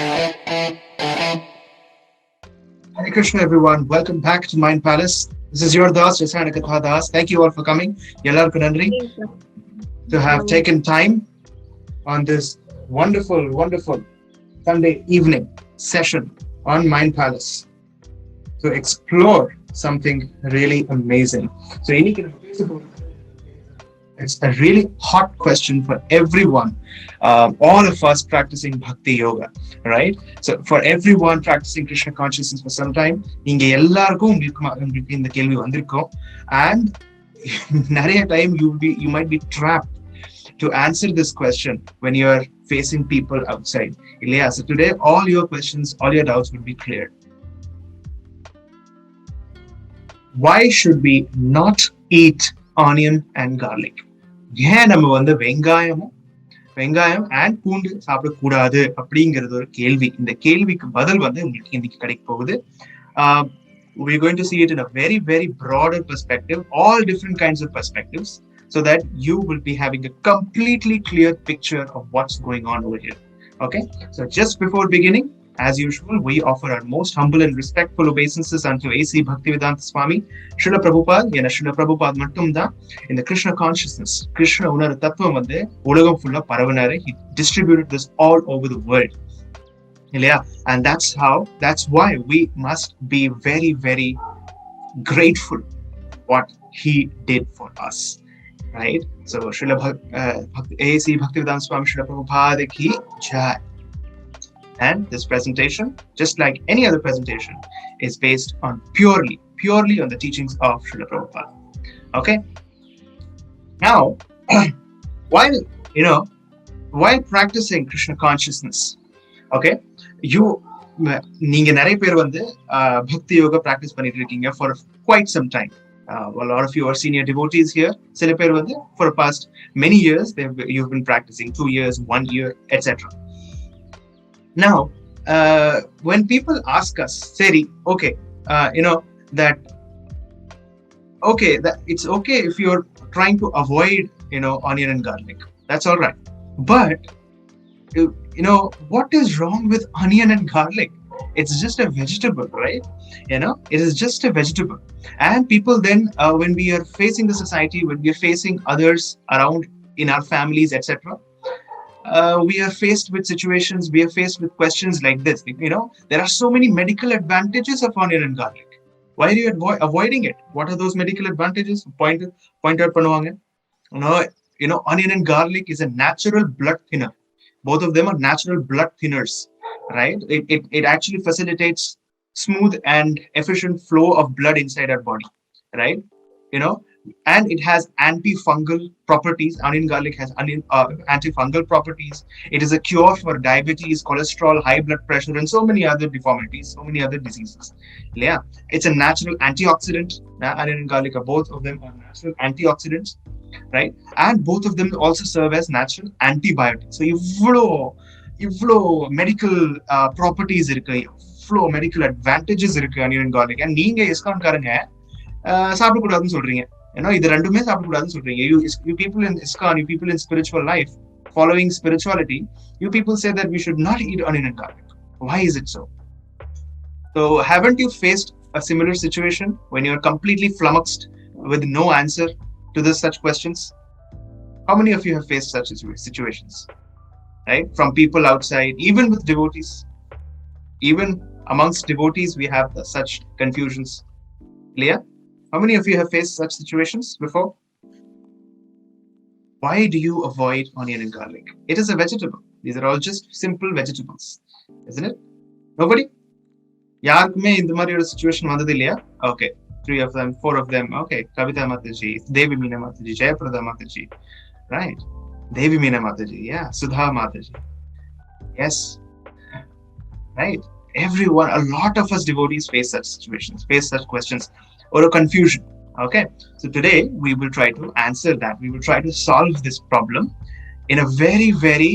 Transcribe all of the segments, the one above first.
Hare Krishna, everyone. Welcome back to Mind Palace. This is your Das, Rasāyanāh Kathā Dāsa. Thank you all for coming. Yellarku nandri to have taken time on this wonderful, wonderful Sunday evening session on Mind Palace to explore something really amazing. So, it's a really hot question for everyone, all of us practicing Bhakti Yoga, right? So for everyone practicing Krishna consciousness for some time, நீங்க எல்லாருக்கும் உங்களுக்கு இந்த கேள்வி வந்திருக்கும், and நிறைய time you might be trapped to answer this question when you are facing people outside. இல்லையா? So today all your questions, all your doubts will be cleared. Why should we not eat onion and garlic? ஏன் நம்ம வெங்காயம் and பூண்டு சாப்பிடக்கூடாது அப்படிங்கிறது ஒரு கேள்வி. இந்த கேள்விக்கு பதில் உங்களுக்கு இன்னைக்கு கிடைக்க போகுது. We're going to see it in a very, very broader perspective, all different kinds of perspectives, so that you will be having a completely clear picture of what's going on over here. Okay, so just before beginning, as usual, we offer our most humble and respectful obeisances unto A.C. Bhaktivedanta Swami, Srila Prabhupada. Yena Srila Prabhupada mattum da in the Krishna consciousness, Krishna unar tattvam ulagam fulla paravanaru. He distributed this all over the world. Yeah, and that's why we must be very, very grateful what he did for us, right? So Srila A.C. Bhaktivedanta Swami, Srila Prabhupada ki jai. And this presentation, just like any other presentation, is based on purely on the teachings of Srila Prabhupada. Okay. Now, while practicing Krishna consciousness, okay, நீங்க நிறைய பேர் bhakti yoga practice பண்ணிட்டு இருக்கீங்க for quite some time. A lot of you are senior devotees here. சில பேர் for the past many years you've been practicing 2 years, 1 year, etc. Now, when people ask us, Seri, okay, that it's okay if you're trying to avoid, onion and garlic. That's all right. But, what is wrong with onion and garlic? It's just a vegetable, right? It is just a vegetable. And people then, when we are facing the society, when we are facing others around in our families, etc., we are faced with situations, we are faced with questions like this. There are so many medical advantages of onion and garlic. Why are you avoiding it? What are those medical advantages? Point out பண்ணுவாங்க. Onion and garlic is a natural blood thinner. Both of them are natural blood thinners, right? It actually facilitates smooth and efficient flow of blood inside our body, right? And it has antifungal properties. Onion garlic has antifungal properties. It is a cure for diabetes, cholesterol, high blood pressure, and so many other deformities, so many other diseases. Yeah, it's a natural antioxidant. Onion and garlic both of them are natural antioxidants, right? And both of them also serve as natural antibiotics. So ivlo medical properties irukku, ivlo medical advantages irukku onion and garlic. And neenga iskan karanga சாப்பிடக்கூடாதுன்னு சொல்றீங்க. இது ரெண்டுமே சாப்பிடக்கூடாதுன்னு சொல்றீங்க. You people in ISKCON, you people in spiritual life, following spirituality, you people say that we should not eat onion and garlic. Why is it so? So haven't you faced a similar situation when you're completely flummoxed with no answer to such questions? How many of you have faced such situations, right? From people outside, even with devotees, even amongst devotees, we have such confusions. Clear? How many of you have faced such situations before? Why do you avoid onion and garlic? It is a vegetable. These are all just simple vegetables, isn't it? Nobody? யாருக்குமே இந்த மாதிரி ஒரு situation வந்தது இல்லையா? Okay, 3 of them, 4 of them. Okay, Kavita Mataji, Devi Meena Mataji, Jayaprada Mataji, right? Devi Meena Mataji, yeah, Sudha Mataji, yes, right? Everyone, a lot of us devotees face such situations, face such questions or a confusion. Okay, so today we will try to answer that. We will try to solve this problem in a very, very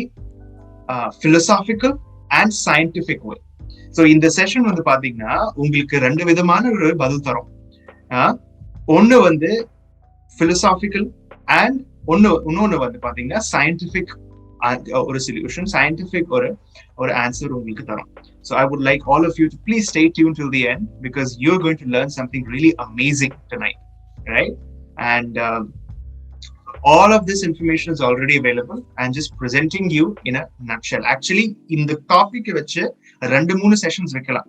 philosophical and scientific way. So in the session பாத்தீங்கன்னா உங்களுக்கு 2 விதமான ஒரு பதில் தரும். ஒன்னு philosophical and இன்னொன்னு பாத்தீங்கன்னா scientific ஒரு solution, scientific ஒரு answer உங்களுக்கு தரும். So I would like all of you to please stay tuned till the end, because you're going to learn something really amazing tonight, right? And all of this information is already available. I'm just presenting you in a nutshell. Actually, in the topic veche rendu moonu sessions vekkala.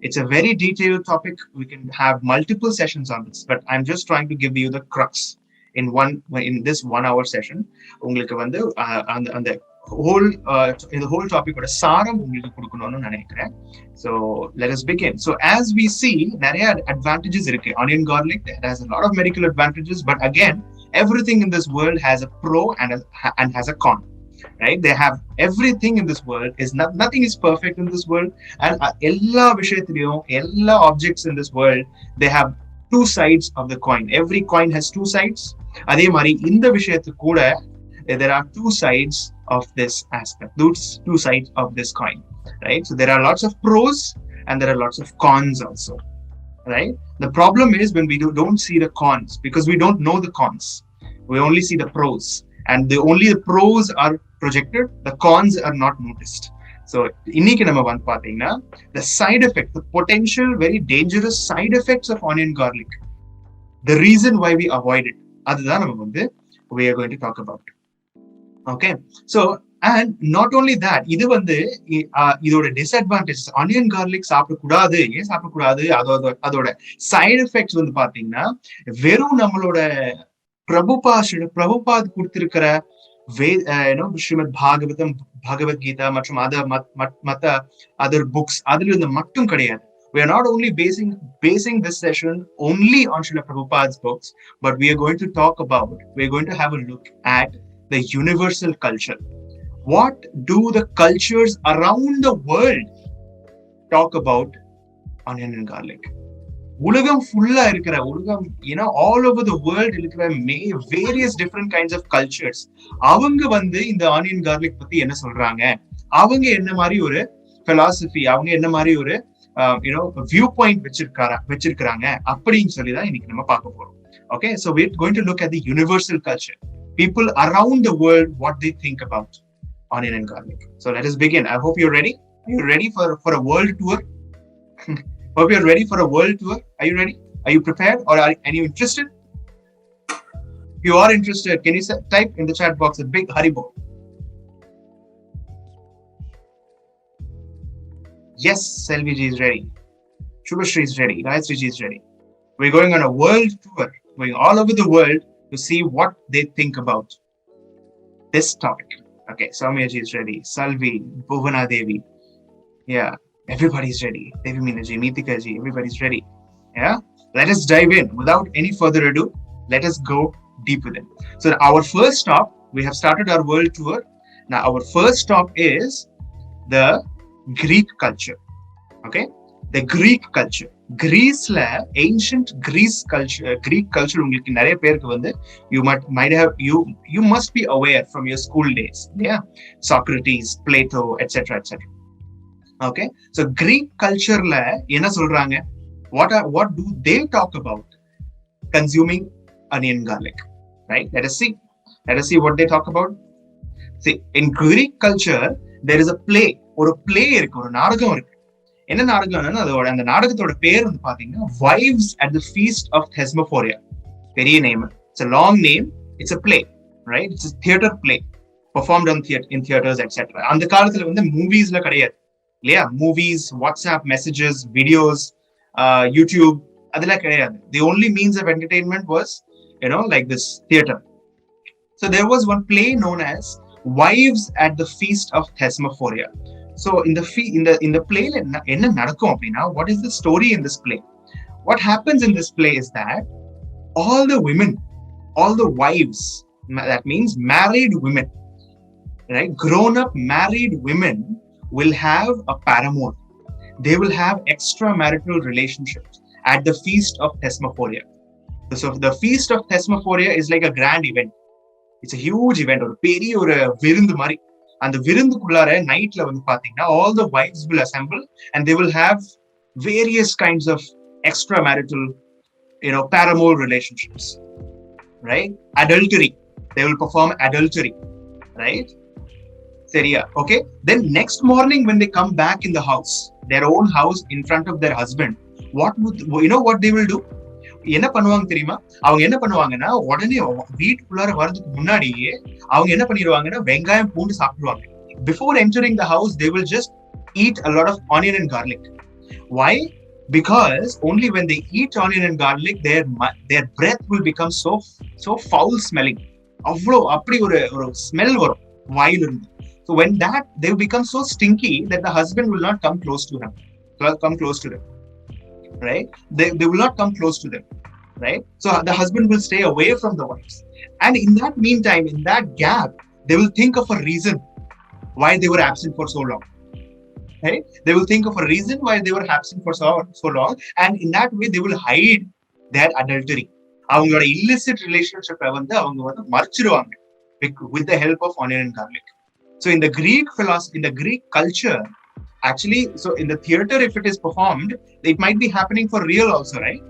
It's a very detailed topic. We can have multiple sessions on this, but I'm just trying to give you the crux in this 1 hour session. உங்களுக்கு வந்து அந்த whole topic ஓட சாரம் உங்களுக்கு கொடுக்கணும்னு நினைக்கிறேன். So let us begin. So as we see, நிறைய advantages இருக்கு. Onion garlic, it has a lot of medical advantages, but again, everything in this world has a pro and has a con, right? They have everything in this world. Nothing is perfect in this world, and ella vishayathiliyum, ella objects in this world, they have two sides of the coin. Every coin has two sides. Adhe mari inda vishayathu kuda there are two sides of this aspect, two sides of this coin, right? So there are lots of pros and there are lots of cons also, right? The problem is when we don't see the cons, because we don't know the cons. We only see the pros, and only the pros are projected, the cons are not noticed. So இன்னைக்கு நம்ம வந்து பாத்தீங்கன்னா the side effect, the potential very dangerous side effects of onion garlic, the reason why we avoid it, அதுதான் நம்ம வந்து we are going to talk about. Okay, so and not only that, இது வந்து இதோட டிஸ்அட்வான்டேஜ். ஆனியன் கார்லிக் சாப்பிடக்கூடாது, ஏன் சாப்பிடக்கூடாது, அதோட சைடு எஃபெக்ட்ஸ் வந்து பாத்தீங்கன்னா வெறும் நம்மளோட பிரபுபாத் கொடுத்திருக்கிற ஸ்ரீமத் பாகவதம், பகவத்கீதா மற்றும் மத்த அதர் புக்ஸ் அதுல இருந்து மட்டும் கிடையாது. We are not only basing this session only on Srila Prabhupada's books, but we are going to have a look at the universal culture. What do the cultures around the world talk about onion and garlic? உலகம் ஃபுல்லா இருக்கிற all over the world இருக்கிற various different kinds of cultures, அவங்க வந்து இந்த onion garlic பத்தி என்ன சொல்றாங்க, அவங்க என்ன மாதிரி ஒரு philosophy, அவங்க என்ன மாதிரி ஒரு வியூ பாயிண்ட் வச்சிருக்காங்க அப்படின்னு சொல்லிதான் இன்னைக்கு நம்ம பார்க்க போறோம். Okay, so we're going to look at the universal culture, people around the world, what they think about onion and garlic. So let us begin. I hope you're ready. Are you ready for a world tour? Hope you're ready for a world tour. Are you ready? Are you prepared, or are you interested? If you are interested, can you type in the chat box a big Haribo? Yes, Selvi ji is ready. Shubhashri is ready. Gayatri ji is ready. We're going on a world tour, going all over the world to see what they think about this topic. Okay, Soumya ji is ready. Salvi, Bhuvana Devi. Yeah, everybody's ready. Devi Meena ji, Meetika ji, everybody's ready. Yeah, let us dive in. Without any further ado, let us go deep within. So our first stop, we have started our world tour. Now our first stop is the Greek culture. Okay, the Greek culture. Greeceல ancient Greek culture உங்களுக்கு நிறைய பேருக்கு வந்து you must be aware from your school days. Yeah, Socrates, Plato, etc. Okay, so Greek cultureல என்ன சொல்றாங்க, what do they talk about consuming onion garlic, right? Let us see what they talk about. See, in Greek culture there is a play, ஒரு play இருக்கு, ஒரு நாடகம் இருக்கு. என்ன நாடகம்னா அந்த நாடகத்தோட பேர் வந்து பாத்தீங்கன்னா Wives at the Feast of Thesmophoria. பெரிய name, it's a long name, it's a play, right? It's a theater play performed in theaters, etc. அந்த காலத்துல வந்து மூவிஸ்ல கிடையாது இல்லையா, movies, WhatsApp messages, videos, YouTube அதெல்லாம் கிடையாது. The only means of entertainment was like this theater. So there was one play known as Wives at the Feast of Thesmophoria. So in the play enna nadakkum appadina, what is the story in this play? What happens in this play is that all the women, all the wives, that means married women, right, grown up married women will have a paramour. They will have extramarital relationships at the Feast of Thesmophoria. So the Feast of Thesmophoria is like a grand event. It's a huge event, ஒரு பெரிய ஒரு விருந்து மாதிரி. அந்த விருந்துக்குள்ளார நைட்ல வந்து பாத்தீங்கன்னா all the wives will assemble and they will have various kinds of extramarital paramour relationships, right? Adultery, they will perform adultery, right? Seriya. Okay. Then next morning when they come back in the house, their own house, in front of their husband, what they will do? என்ன பண்ணுவாங்க தெரியுமா? அவங்க என்ன பண்ணுவாங்கன்னா, உடனே வீட்டுக்குள்ளார வரதுக்கு முன்னாடியே அவங்க என்ன பண்ணிடுவாங்கன்னா, வெங்காயம் பூண்டு சாப்பிடுவாங்க. Before entering the house, they will just eat a lot of onion and garlic. Why? Because only when they eat onion and garlic, their breath will become so foul smelling. அவ்வளோ அப்படி ஒரு ஸ்மெல் வரும் வாயில இருந்து. So when that, they become so stinky that the husband will not come close to them. Right? They will not come close to them. Right? So the husband will stay away from the wives. And in that meantime, in that gap, they will think of a reason why they were absent for so long. Right? They will think of a reason why they were absent for so long. And in that way, they will hide their adultery. அவங்களோட illicit relationship வந்து அவங்க வந்து மறைச்சிடுவாங்க with the help of onion and garlic. So in the Greek philosophy, in the Greek culture, actually, so in the theater, if it is performed, it might be happening for real also, right?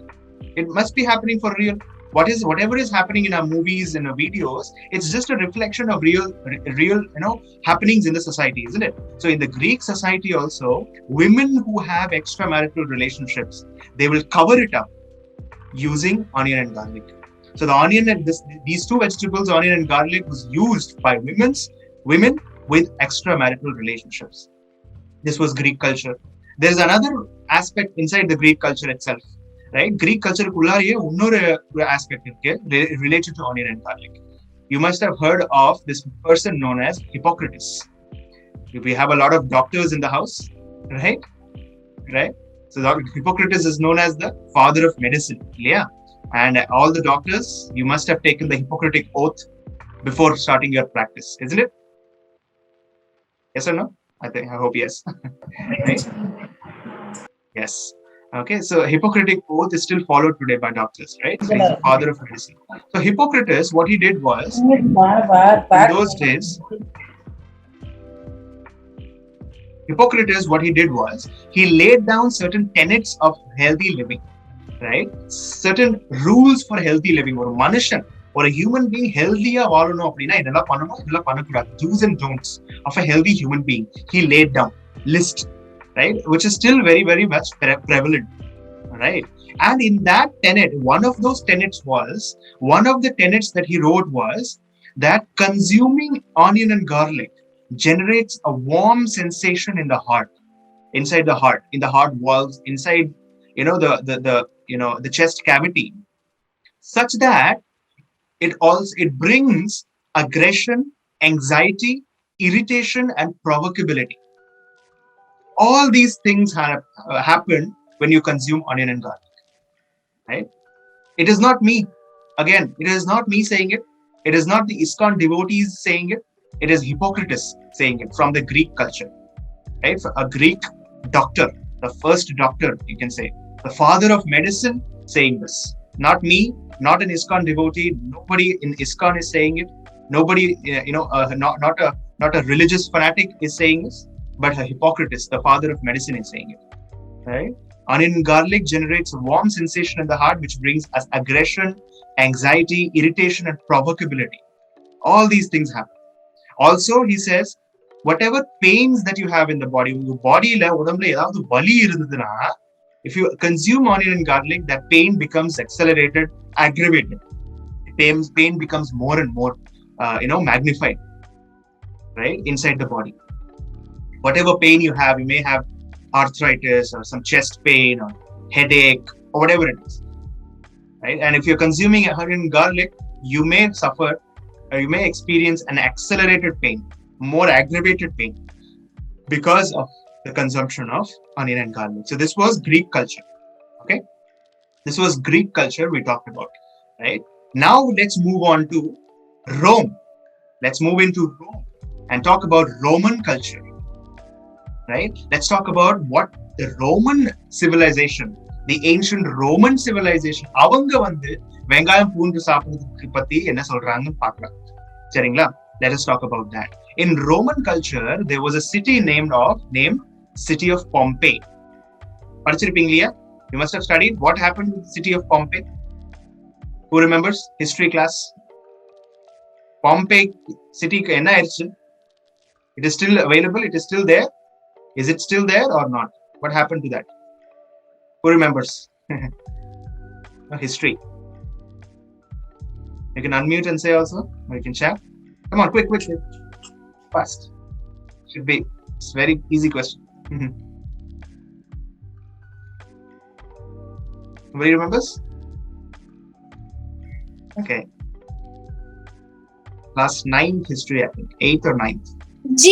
It must be happening for real. Whatever is happening in our movies and our videos, it's just a reflection of real, happenings in the society, isn't it? So in the Greek society also, women who have extramarital relationships, they will cover it up using onion and garlic. So the onion and these two vegetables, onion and garlic, was used by women with extramarital relationships. This was Greek culture. There's another aspect inside the Greek culture itself, right? Greek culture kullariye unnoru aspect irukku related to onion and garlic. You must have heard of this person known as Hippocrates. We have a lot of doctors in the house, right? So Hippocrates is known as the father of medicine. Yeah. And all the doctors, you must have taken the Hippocratic oath before starting your practice, isn't it? Yes or no? I hope yes. Right? Yes. Okay, so Hippocratic oath is still followed today by doctors, right? So he's the father of medicine. So Hippocrates, what he did was, in those days, Hippocrates, what he did was, he laid down certain tenets of healthy living, right? Certain rules for healthy living. Or manushan, or a human being healthier vaazhano appadina idella pannanum idella pannakoodadhu, do's and don'ts of a healthy human being. He laid down list, right, which is still very, very much prevalent, right? And in that tenet, one of the tenets that he wrote was that consuming onion and garlic generates a warm sensation in the heart, inside the heart, in the heart walls, inside the chest cavity, such that it brings aggression, anxiety, irritation, and provocability. All these things happen when you consume onion and garlic, right? It is not me. Again, it is not me saying it. It is not the ISKCON devotees saying it. It is Hippocrates saying it from the Greek culture, right? A Greek doctor, the first doctor, you can say, the father of medicine, saying this. Not me, not an ISKCON devotee. Nobody in ISKCON is saying it. Nobody, not a religious fanatic is saying this, but Hippocrates, the father of medicine, is saying it, right? Onion and garlic generates a warm sensation in the heart, which brings us aggression, anxiety, irritation, and provocability. All these things happen. Also, he says, whatever pains that you have in the body, your body la udamla edavadhu vali irundaduna, if you consume onion and garlic, that pain becomes accelerated, aggravated. Pain becomes more and more, magnified, right, inside the body. Whatever pain you have, you may have arthritis or some chest pain or headache or whatever it is, right? And if you're consuming onion and garlic, you may suffer, or you may experience an accelerated pain, more aggravated pain, because of the consumption of onion and garlic. So this was Greek culture. Okay, this was Greek culture we talked about, right? Now let's move on to Rome. Let's move into Rome and talk about Roman culture, right? Let's talk about what the Roman civilization, the ancient Roman civilization, avanga vandu வெங்காயம் பூண்டு சாப்பிடுறதுக்கு பத்தி என்ன சொல்றாங்கன்னு பார்க்கலாம். சரிங்களா? Let us talk about that. In Roman culture, there was a city named city of Pompeii. படிச்சிருப்பீங்க இல்லையா? You must have studied what happened with the city of Pompeii. Who remembers history class? Pompeii city க்கு என்ன ஆயிடுச்சு? It is still available. It is still there. Is it still there or not? What happened to that? Who remembers? History. You can unmute and say also, or you can chat. Come on, quick, fast. Should be. It's a very easy question. Nobody remembers? Okay. Class 9th history, I think. 8th or 9th. G.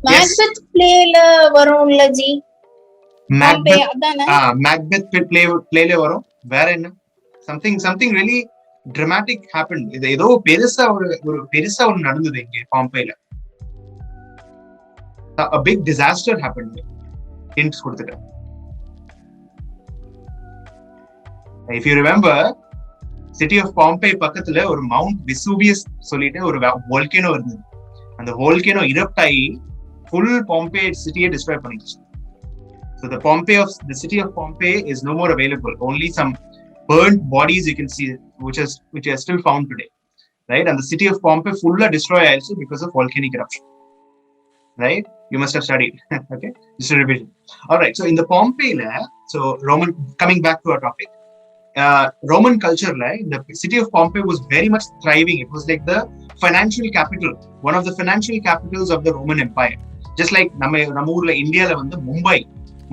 Macbeth play varumla G. Macbeth play varum. Where in something really dramatic happened. ஏதோ பெருசா ஒரு நடந்தது இங்க பாம்பேல. A big disaster happened. Hints கொடுத்துட்டேன். If you remember, city of Pompeii பக்கத்துல ஒரு mount Vesuvius சொல்லிட்டு ஒரு volcano இருந்தது. அந்த volcano erupt ஆகி full Pompeii city-யை destroy பண்ணிடுச்சு. So the city of Pompeii is no more available. Only some burnt bodies you can see, which are still found today, right? And the city of Pompeii full destroyed also because of volcanic eruption, right? You must have studied. Okay, just a revision. All right. So in the Pompeii, so Roman, coming back to our topic, Roman culture, the city of Pompeii was very much thriving. It was like the financial capital, one of the financial capitals of the Roman Empire. Just like Namurla, India,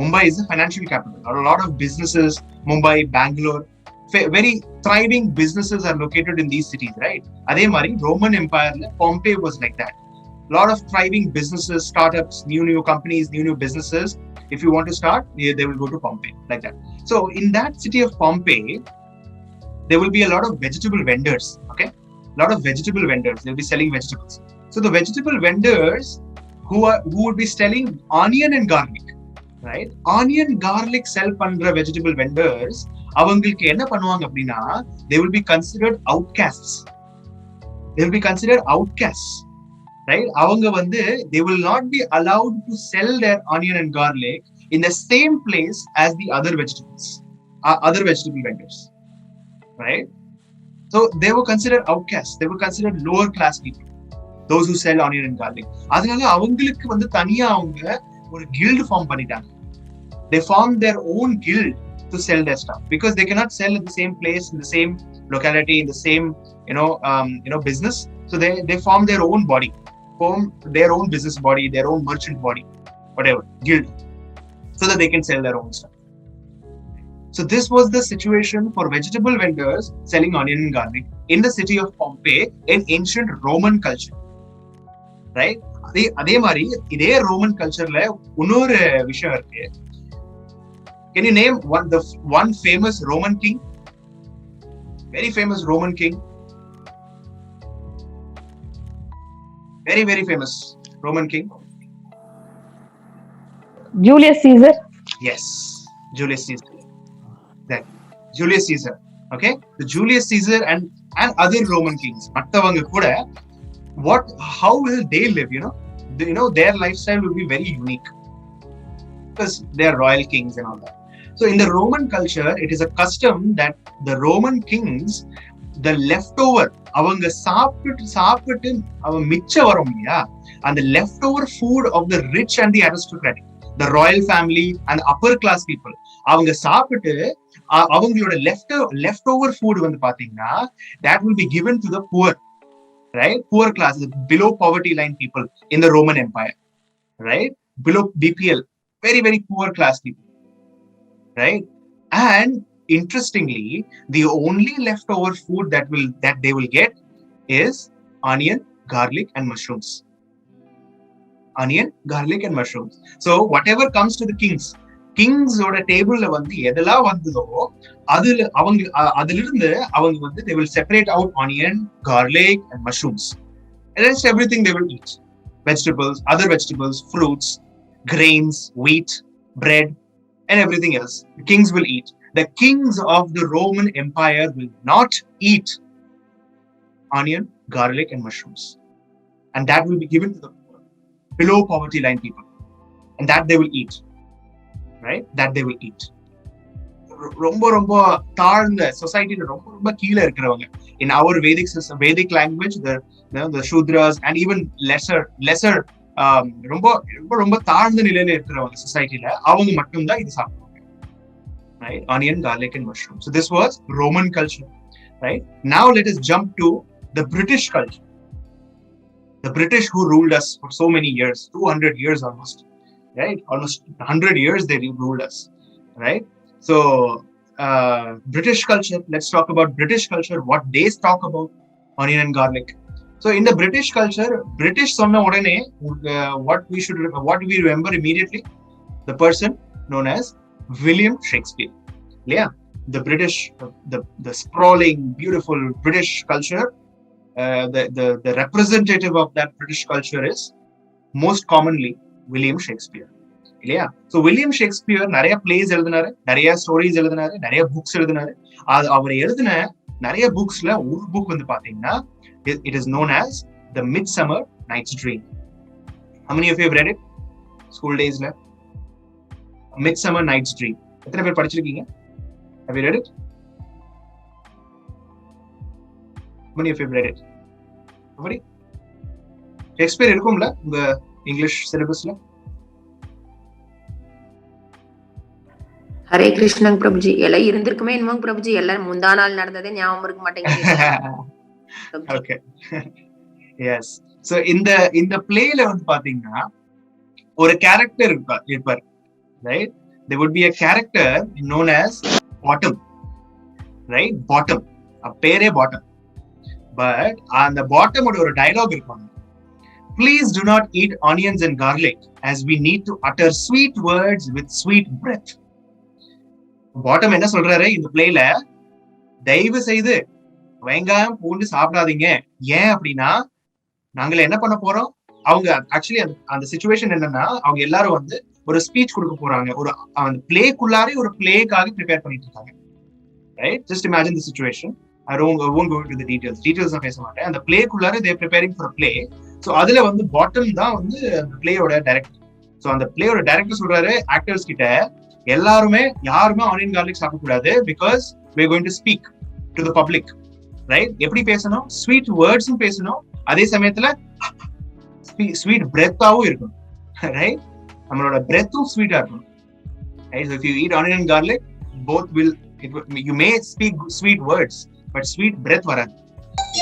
Mumbai is the financial capital. A lot of businesses, Mumbai, Bangalore, very thriving businesses are located in these cities, right? Adhe mari Roman Empire, Pompeii was like that. A lot of thriving businesses, startups, new companies, new businesses. If you want to start, they will go to Pompeii, like that. So in that city of Pompeii, there will be a lot of vegetable vendors, okay? A lot of vegetable vendors. They'll be selling vegetables. So the vegetable vendors who would be selling onion and garlic, right? Onion, garlic sell பண்ற vegetable vendors, அவங்களுக்கு என்ன பண்ணுவாங்க அப்படின்னா, they will be considered outcasts. They will be considered outcasts, right? அவங்க வந்து they will not be allowed to sell their onion and garlic in the same place as the other vegetable vendors, right? So they were considered outcasts. They were considered lower class people, those who sell onion and garlic. அதனால அவங்களுக்கு வந்து தனியா அவங்க ஒரு guild form பண்ணிட்டாங்க. They formed their own guild to sell their stuff because they cannot sell at the same place, in the same locality, in the same business. So they form their own body, form their own business body, their own merchant body, whatever, guild, so that they can sell their own stuff. So this was the situation for vegetable vendors selling onion and garlic in the city of Pompeii in ancient Roman culture, right? அதே மாதிரி இதே Roman கல்ச்சர்ல இன்னொரு விஷயம் இருக்கு. Can you name one famous Roman king? Very famous Roman king. Very, very famous Roman king. Julius Caesar. Yes, Julius Caesar. That Julius Caesar. Okay, the Julius Caesar and other Roman kings. மற்றவங்க கூட how will they live? Their lifestyle will be very unique because they are royal kings and all that. So in the Roman culture, it is a custom that the Roman kings, the leftover, அவங்க சாப்பிட்டு அவங்க மிச்சம் வரும் இல்லையா, and the leftover food of the rich and the aristocratic, the royal family and the upper class people, அவங்க சாப்பிட்டு அவங்களோட leftover food வந்து பாத்தீங்கன்னா, that will be given to the poor, right? Poor class, below poverty line people in the Roman Empire, right? Below BPL, very, very poor class people, right? And interestingly, the only leftover food that they will get is onion, garlic, and mushrooms. Onion, garlic, and mushrooms. So whatever comes to the kings ஓட டேபிள்ல வந்து எதெல்லாம் வந்ததோ அதிலிருந்து அவங்க வந்து they will separate out onion, garlic, and mushrooms. And rest everything they will eat. Vegetables, other vegetables, fruits, grains, wheat, bread, and everything else. The kings will eat. The kings of the Roman Empire will not eat onion, garlic, and mushrooms. And that will be given to the below poverty line people. And that they will eat. Right? That they will eat. ரொம்ப தாழ்ந்த சொசைட்டில ரொம்ப கீழே இருக்கிறவங்க, in our Vedic language, the Shudras and even lesser ரொம்ப ரொம்ப ரொம்ப தாழ்ந்த நிலையில இருக்கிறவங்க சொசைட்டில அவங்க மட்டும்தான் இது சாப்பிடுவாங்க, right? Onion, garlic and mushroom. So this was Roman culture, right? Now let us jump to the British culture. The British who ruled us for so many years, 200 years almost, right? Almost 100 years they ruled us, right? So British culture, let's talk about British culture, what they talk about onion and garlic. So in the British culture, British sonna odane what we remember immediately, the person known as William Shakespeare. Yeah, the British, the sprawling beautiful British culture, the representative of that British culture is most commonly William Shakespeare. இல்லையா? So William Shakespeare நிறைய place எழுதினாரு, நிறைய stories எழுதினாரு, நிறைய books எழுதினாரு. அவர் எழுதின நிறைய புக்ஸ்ல ஒரு புக் வந்து பாத்தீங்கன்னா it is known as The Midsummer Night's Dream. How many of you have read it? School daysல Midsummer Night's Dream எத்தனை பேர் படிச்சிருக்கீங்க? Have you read it? How many of you have read it? Nobody? Shakespeare இருக்கும்ல உங்க English சிலபஸ்ல? Hare Krishnan Prabhuji. எல்லாம் இருந்திருக்குமே என்னமோ பிரபுஜி, எல்லாம் முந்தா நாள் நடந்ததே ஞாபகம் இருக்க மாட்டேங்குது. Okay. Yes. So இந்த பிளேல வந்து பாத்தீங்கன்னா ஒரு கேரக்டர் இருப்பார், right? There would be a character known as Bottom, right? Bottom, பேரே Bottom. But அந்த Bottom ஓட ஒரு டயலாக் இருக்கும். Please do not eat onions and garlic as we need to utter sweet words with sweet breath. Bottom என்ன சொல்றாரு இந்த பிளேல, தயவு செய்து வெங்காயம் பூண்டு சாப்பிடாதீங்க. ஏன் அப்படின்னா நாங்கள என்ன பண்ண போறோம், அவங்க ஆக்சுவலி அந்த சிச்சுவேஷன் என்னன்னா அவங்க எல்லாரும் வந்து ஒரு ஸ்பீச் கொடுக்க போறாங்க, ஒரு அந்த பிளேக்குள்ளாரே ஒரு பிளேக்காக ப்ரிப்பேர் பண்ணிட்டு இருக்காங்க, right? Just imagine the situation. I won't go into the details நான் பேச மாட்டேன். அந்த பிளேக்குள்ளார they are preparing for a play. So அதுல வந்து பாட்டம் தான் வந்து அந்த பிளேயோட டைரக்டர். சோ அந்த பிளேயோட டைரக்டர் சொல்றாரு ஆக்டர்ஸ் கிட்ட, யாருமே ஆனியன் கார்லிக் சாப்பிடக்கூடாது, because we are going to speak to the public, right? எப்படி பேசணும், ஸ்வீட் வேர்ட்ஸும் பேசணும், அதே சமயத்துல ஸ்வீட் பிரெத்தாவும் இருக்கணும், ரைட்? நம்மளோட பிரெத்தும் ஸ்வீட்டா இருக்கணும், right? So if you eat onion and garlic, both will you may speak sweet words, but sweet breath வராது.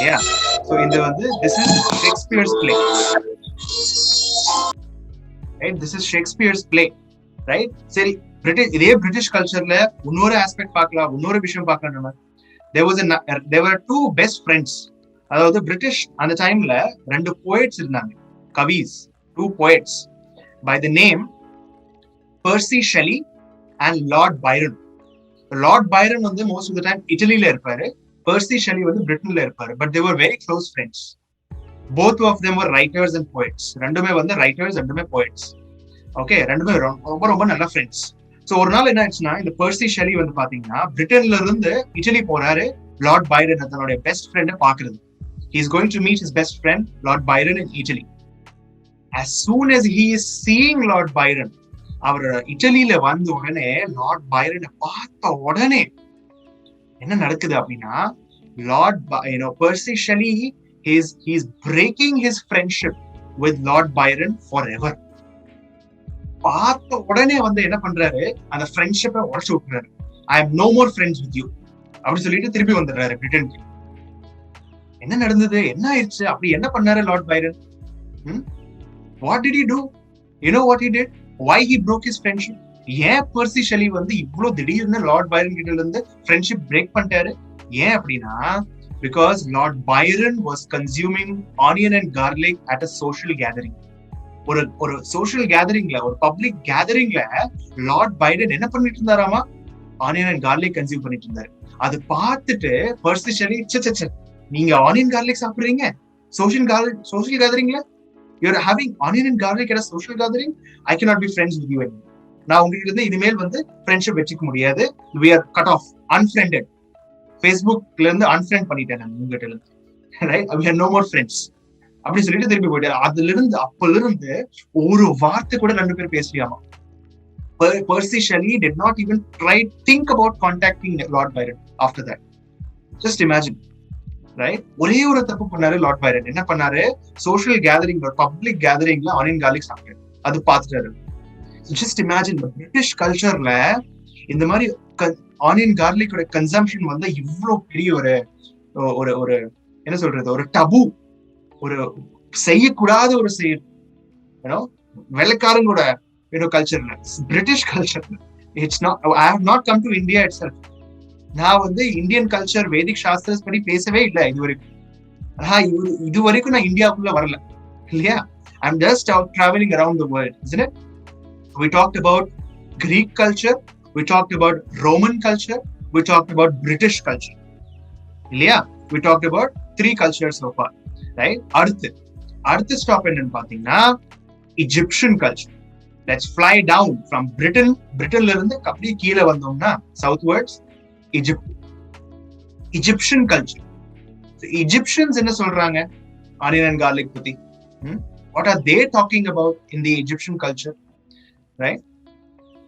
Yeah. So இந்த வந்து this is Shakespeare's play, right? This is Shakespeare's play, right? சரி, இதே British கல்ச்சர்ல இன்னொரு aspect பார்க்கலாம், இன்னொரு விஷயம் பார்க்கலாம். நம்ம there were two best friends. அதாவது பிரிட்டிஷ் அந்த டைம்ல ரெண்டு போயட்ஸ் இருந்தாங்க, கவிஸ், two poets by the name Percy Shelley and Lord Byron. Lord Byron வந்து most of the time இட்டலியில இருப்பாரு, Percy Shelley வந்து பிரிட்டன்ல இருப்பாரு. But they were very close friends. Both of them were writers and poets. ரெண்டுமே வந்து writers, ரெண்டுமே poets. Okay, ரெண்டுமே ரொம்ப ரொம்ப நல்ல ஃப்ரெண்ட்ஸ். சோ ஒரு நாள் என்ன ஆச்சுன்னா, இந்த பர்சி ஷெல்லி வந்து பாத்தீங்கன்னா பிரிட்டன்ல இருந்து இட்டலி போறாரு லார்ட் பைரன் தன்னுடைய பெஸ்ட் ஃப்ரெண்ட பாக்குறது. He is going to meet his best friend Lord Byron in Italy. As soon as he is seeing Lord Byron, அவர் இட்டலியில வந்த உடனே லார்ட் பைரனை பார்த்த உடனே என்ன நடக்குது அப்படின்னா, Percy Shelley he's breaking his friendship with Lord Byron forever. பார்த்த உடனே வந்து என்ன பண்றாரு, அந்த ஃப்ரெண்ட்ஷிப்பை உடச்சு விட்டுறாரு. I am no more friends with you அப்படி சொல்லிட்டு திருப்பி வந்துடுறாரு பிரிட்டனுக்கு. என்ன நடந்தது, என்ன ஆயிடுச்சு, அப்படி என்ன பண்ணாரு Lord Byrne? What did he to? You know what he did? why he broke his friendship? ஏன் பர்சி ஷெல்லி வந்து இவ்வளவு திடீர்னு லார்ட் பைரன் கிட்ட இருந்து ஃப்ரெண்ட்ஷிப் பிரேக் பண்ணிட்டாரு? ஏன் அப்படின்னா, because Lord Byron was consuming onion and garlic at a social gathering. ஒரு சோஷியல் கேதரிங்ல, ஒரு பப்ளிக் கேதரிங்ல லார்ட் பைடன் என்ன பண்ணிட்டு இருந்தாராமா, ஆனியன் அண்ட் கார்லிக் கன்சியூம் பண்ணிட்டு இருந்தாரு. அது பார்த்துட்டு பர்சி ஷெல்லி, நீங்க ஆனியன் கார்லிக் சாப்பிடுறீங்க social கேதரிங்ல, you're having onion and garlic at a social gathering, I cannot be friends with you anymore. நான் உங்ககிட்ட இருந்து இனிமேல் வந்து ஃப்ரெண்ட்ஷிப் வச்சுக்க முடியாது, we are cut off, unfriended. Facebookல இருந்து unfriend பண்ணிட்டேன் நான் உங்ககிட்ட இருந்து, right? We are no more friends அப்படி சொல்லிட்டு திருப்பி போயிட்டாரு. அப்பல இருந்து ஒரு வார்த்தை கூட ரெண்டு பேரும் பேசலையாமா. Percy Shelley did not even think about contacting Lord Byron after that. Just imagine. Right? ஒரே ஒரு தப்பு பண்ணாரு லார்ட் பைரன். என்ன பண்ணாரு? சோஷியல் கேதரிங், பப்ளிக் கேதரிங்ல ஆனியன் கார்லிக் சாப்பிட்டாரு. அது பார்த்துட்டாரு. ஜஸ்ட் இமேஜின், பிரிட்டிஷ் கல்ச்சர்ல இந்த மாதிரி ஆனியன் கார்லிக்கோட கன்சம்ஷன் வந்து இவ்வளவு பெரிய ஒரு ஒரு ஒரு என்ன சொல்றது, ஒரு டபு, ஒரு செய்யக்கூடாத ஒரு செயல். வெள்ளைக்காரங்களோட கல்ச்சர்ல, பிரிட்டிஷ் கல்ச்சர்ல, it's not, I have not come to India itself. நான் வந்து இந்தியன் கல்ச்சர், வேதிக் சாஸ்திரஸ் படி பேசவே இல்லை இது வரைக்கும். இது வரைக்கும் நான் இந்தியாவுக்குள்ள வரல இல்லையா? I'm just out traveling around the world, isn't it? We talked about Greek culture, we talked about Roman culture, we talked about British culture. இல்லையா? We talked about 3 cultures so far, right? அடுத்த stop என்னன்னு பாத்தீங்கன்னா Egyptian culture. Let's fly down from Britainல இருந்து அப்படியே கீழே வந்தோம்னா southwards, Egyptian culture. So Egyptians என்ன சொல்றாங்க onion and garlic பத்தி? What are they talking about in the Egyptian culture? Right?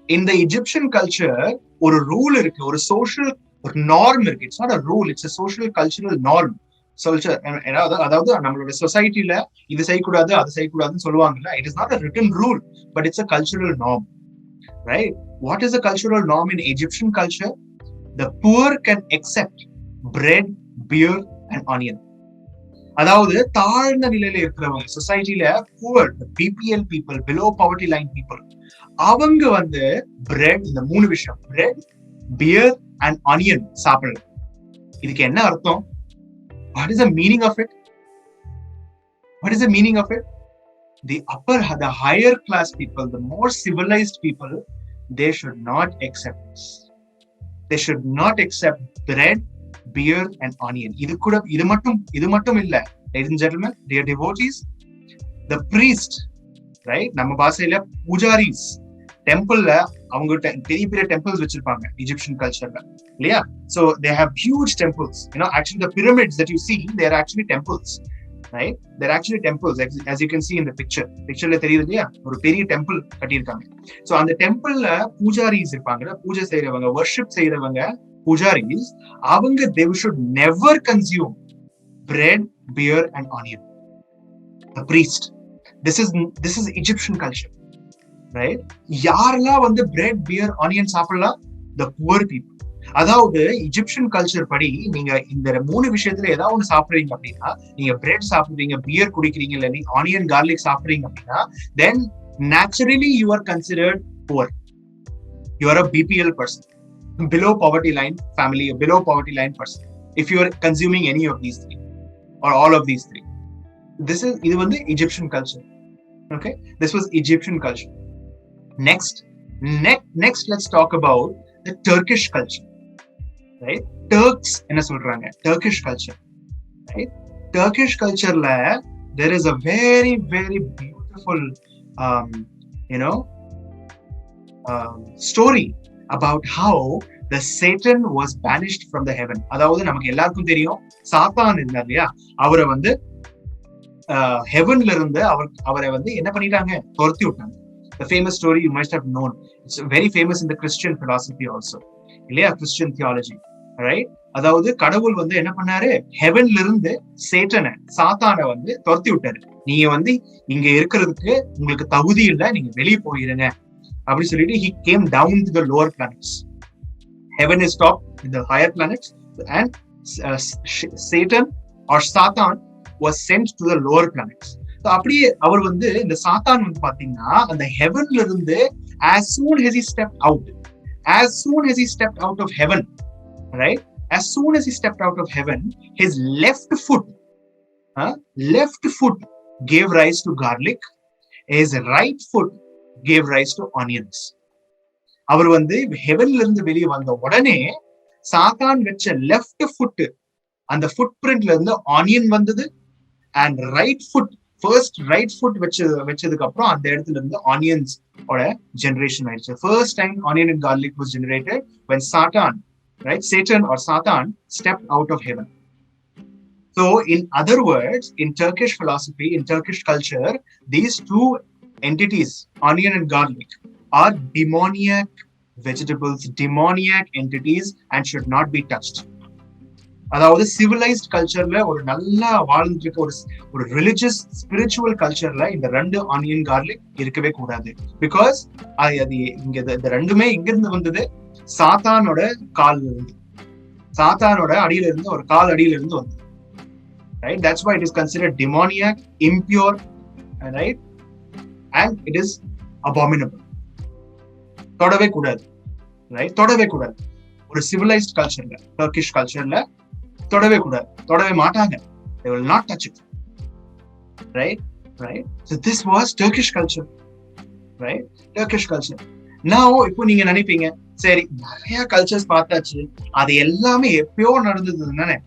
In the Egyptian culture, ஒரு ரூல் இருக்கு, ஒரு சோஷியல் ஒரு நார்ம் இருக்கு. It's not a rule, it's a social cultural norm. அதாவது நம்மளோட சொசைட்டில இது செய்யக்கூடாது அது செய்யக்கூடாதுன்னு சொல்லுவாங்கல்ல. It is not a written rule, but it's a cultural norm. Right? What is a cultural norm in Egyptian culture? The poor can accept bread, beer and onion. அதாவது தாழ்ந்த நிலையில இருக்கிறவங்க, சொசைட்டில poor, BPL people, below poverty line people, அவங்க வந்து bread, இந்த 3 விஷயம், bread, pier and onion சாப்பிடலாம். இதுக்கு என்ன அர்த்தம்? What is the meaning of it? What is the meaning of it? The higher class people, the more civilized people, they should not accept this. They should not accept bread, beer and onion. இது மட்டும் இல்ல. Ladies and gentlemen, dear devotees, the priest, right? நம்ம பாஷையில pujaris, டெம்பிள்ல அவங்க பெரிய பெரிய temples வச்சிருப்பாங்க Egyptian cultureல, இல்லையா? So they have huge temples. Actually the pyramids that you see, they are actually temples, right? They're actually temples, as you can see in the pictureல தெரியுது இல்லையா? ஒரு பெரிய டெம்பிள் கட்டியிருக்காங்க. So அந்த டெம்பிள்ல pujaris இருப்பாங்க, பூஜை செய்யறவங்க, worship செய்யறவங்க, pujaris, அவங்க they should never consume bread, beer and onion. The priest. This is Egyptian culture, right? யாரெல்லாம் வந்து bread, beer, onion சாப்பிடலாம்? The poor people. அதாவது Egyptian culture படி நீங்க இந்த 3 விஷயத்துல ஏதாவது ஒண்ணு சாப்பிடுறீங்க அப்படின்னா, நீங்க பிரெட் சாப்பிடுறீங்க, பியர் குடிக்கிறீங்க, இல்ல ஆனியன் கார்லிக் சாப்பிடுறீங்க அப்படின்னா, then naturally you are considered poor. You are a BPL person, below poverty line family, a below poverty line person, if you are consuming any of these 3 or all of these 3. இது வந்து Egyptian culture. Okay, this was Egyptian culture. Next, let's talk about the Turkish culture, right? Turks என்ன சொல்றாங்க? Turkish culture, right? Turkish cultureல there is a very very beautiful story about how the Satan was banished from the heaven. அதாவது நமக்கு எல்லாருக்கும் தெரியும், சாத்தான் இருந்தார் இல்லையா? அவரை வந்து ஹெவன்ல இருந்து அவரை வந்து என்ன பண்ணிட்டாங்க? துரத்தி விட்டாங்க. The famous story you must have known. It's very famous in the Christian philosophy also, இல்லையா? Christian theology, right? அதாவது கடவுள் வந்து என்ன பண்ணாரு? ஹெவன்ல இருந்து சாத்தானை வந்து துரத்தி விட்டாரு. நீங்க வந்து இங்க இருக்கிறதுக்கு உங்களுக்கு தகுதி இல்லை, நீங்க வெளியே போயிருங்க அப்படி சொல்லிட்டு he came down to the lower planets. Heaven is top with the higher planets, and Satan or Satan was sent to the lower planets. அப்படியே அவர் வந்து இந்த சாத்தான் வந்து பாத்தீங்கன்னா அந்த ஹெவன்ல இருந்து as soon as he stepped out of heaven, right? As soon as he stepped out of heaven, his left foot gave rise to garlic, his right foot gave rise to onions. அவர் வந்து ஹெவன்ல இருந்து வெளியே வந்த உடனே சாத்தான் வச்ச left foot, அந்த food பிரிண்ட்ல இருந்து onion வந்தது, அண்ட் ரைட் ஃபுட் வச்சதுக்கு அப்புறம் அந்த இடத்துல இருந்து ஆனியன்ஸ் ஓட ஜெனரேஷன் ஆயிடுச்சு. First time onion and garlic was generated when Satan or Satan stepped out of heaven. So in other words, in Turkish philosophy, in Turkish culture, these 2 entities, onion and garlic, are demoniac vegetables, demoniac entities, and should not be touched. அதாவது civilised கல்ச்சர்ல ஒரு நல்லா வாழ்ந்துட்டு இருக்க ஒரு religious spiritual கல்ச்சர்ல இந்த ரெண்டு onion garlic இருக்கவே கூடாது. பிகாஸ் அது இங்க இந்த ரெண்டுமே எங்க இருந்து வந்தது? சாத்தானோட கால்ல இருந்து, சாத்தானோட அடியில இருந்து, ஒரு கால் அடியில இருந்து வந்தது. Right? That's why it is considered demoniac, impure, right? And it is abominable. தொடவே கூடாது, ரைட்? தொடவே கூடாது. ஒரு சிவிலைஸ்ட் கல்ச்சர்ல, டர்க்கிஷ் கல்ச்சர்ல தொடவே கூடாது, தொடவே மாட்டாங்க. They will not touch it. Right? Right? So this was Turkish culture. Right? Turkish culture. Now இப்போ நீங்க நினைப்பீங்க, சரி நிறைய கல்ச்சர்ஸ் பார்த்தாச்சு, அது எல்லாமே எப்பயோ நடந்தது தானே.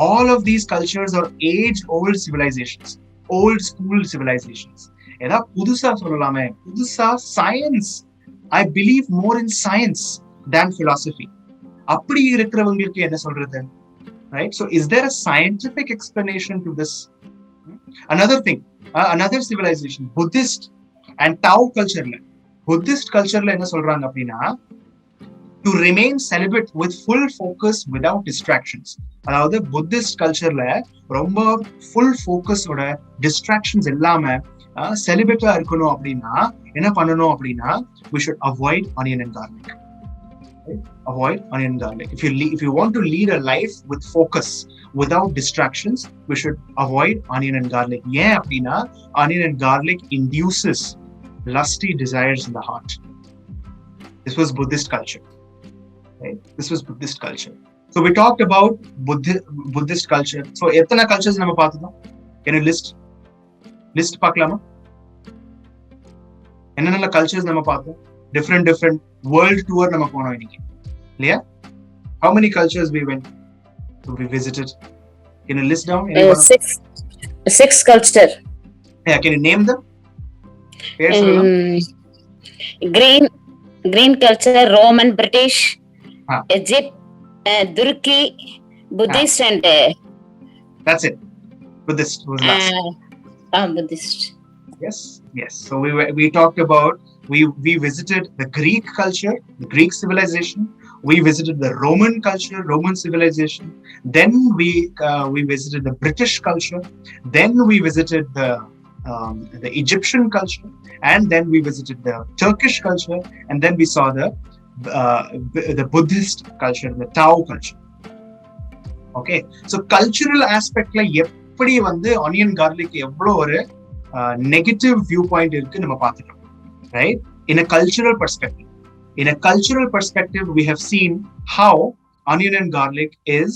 All of these cultures are age-old civilizations, old school civilizations. ஏதா புதுசா சொல்லலாமே, புதுசா science. I believe more in science than philosophy. அப்படி இருக்கிறவங்களுக்கு என்ன சொல்றது? Right? So is there a scientific explanation to this? Another thing, another civilization, Buddhist and Tao culture. Buddhist culture la enna solranga appadina, to remain celibate with full focus without distractions. அதாவது Buddhist கல்ச்சர்ல ரொம்ப full ஃபோக்கஸோட distractions இல்லாம செலிபேட்டா இருக்கணும் அப்படின்னா என்ன பண்ணணும் அப்படின்னா, we should avoid onion and garlic. Avoid onion and garlic. If you want to lead a life with focus without distractions, we should avoid onion and garlic. ஏன் அப்படின்னா onion and garlic induces lusty desires in the heart. This was Buddhist culture. Right? This was Buddhist culture. So we talked about Buddhist culture. So எத்தனை cultures நம்ம பார்த்தோம்? Can you list பார்க்கலாமா? என்னென்ன cultures நம்ம பார்த்தோம்? Different world tour நம்ம போனோம் இன்னைக்கு, இல்லையா? How many cultures we went to, we visited? Can you list down? Six culture. Yeah, can you name them? Green culture, Roman, British, Egypt, Turkey, Buddhist, and that's it. Buddhist was last. Buddhist. Yes. So we talked about, we visited the Greek culture, the Greek civilization. We visited the Roman culture, Roman civilization. Then we visited the British culture. Then we visited the Egyptian culture, and then we visited the Turkish culture, and then we saw the Buddhist culture, the Tao culture. Okay, so cultural aspect la eppadi வந்து onion garlic எவ்வளோ ஒரு negative viewpoint இருக்கு நம்ம பார்த்துட்டோம், right? In a cultural perspective, we have seen how onion and garlic is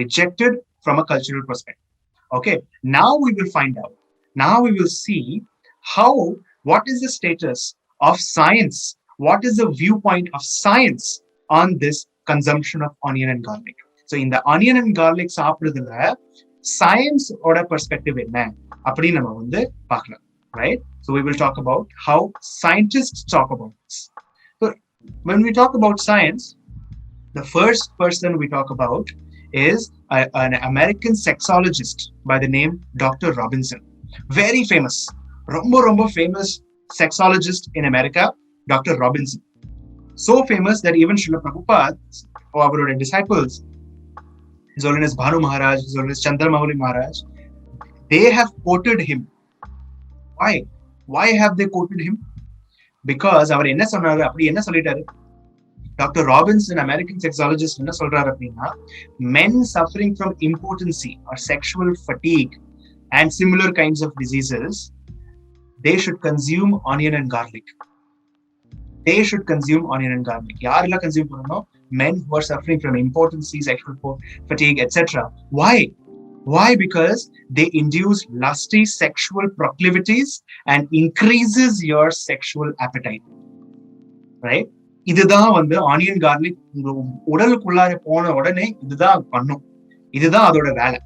rejected from a cultural perspective. Okay, now we will find out. Now we will see what is the status of science, what is the viewpoint of science on this consumption of onion and garlic. So in the onion and garlic சாப்பிடுறதுல science ஓட perspective என்ன அப்படி நம்ம வந்து பார்க்கலாம், right? So we will talk about how scientists talk about this. So when we talk about science, the first person we talk about is an American sexologist by the name Dr. Robinson. Very famous, ரொம்ப famous sexologist in America, Dr. Robinson. So famous that even Srila Prabhupada or our disciples, His Holiness Bhanu Maharaj, His Holiness Chandramauli Maharaj, they have quoted him. Why have they quoted him? Because அவர் என்ன சொன்னாரு, அப்படி என்ன சொல்லிட்டாரு? Dr. Robinson, American sexologist, என்ன சொல்றாரு அப்படின்னா, men suffering from impotency or sexual fatigue and similar kinds of diseases, they should consume onion and garlic. They should consume onion and garlic. யாரெல்லாம் consume பண்ணணும்? Men who are suffering from impotency, sexual fatigue, etc. Why? Because they induce lusty sexual proclivities and increases your sexual appetite. Right? இதுதான் வந்து onion garlic உங்க உடலுக்குள்ளார போன உடனே இதுதான் பண்ணும், இதுதான் அதோட வேலை.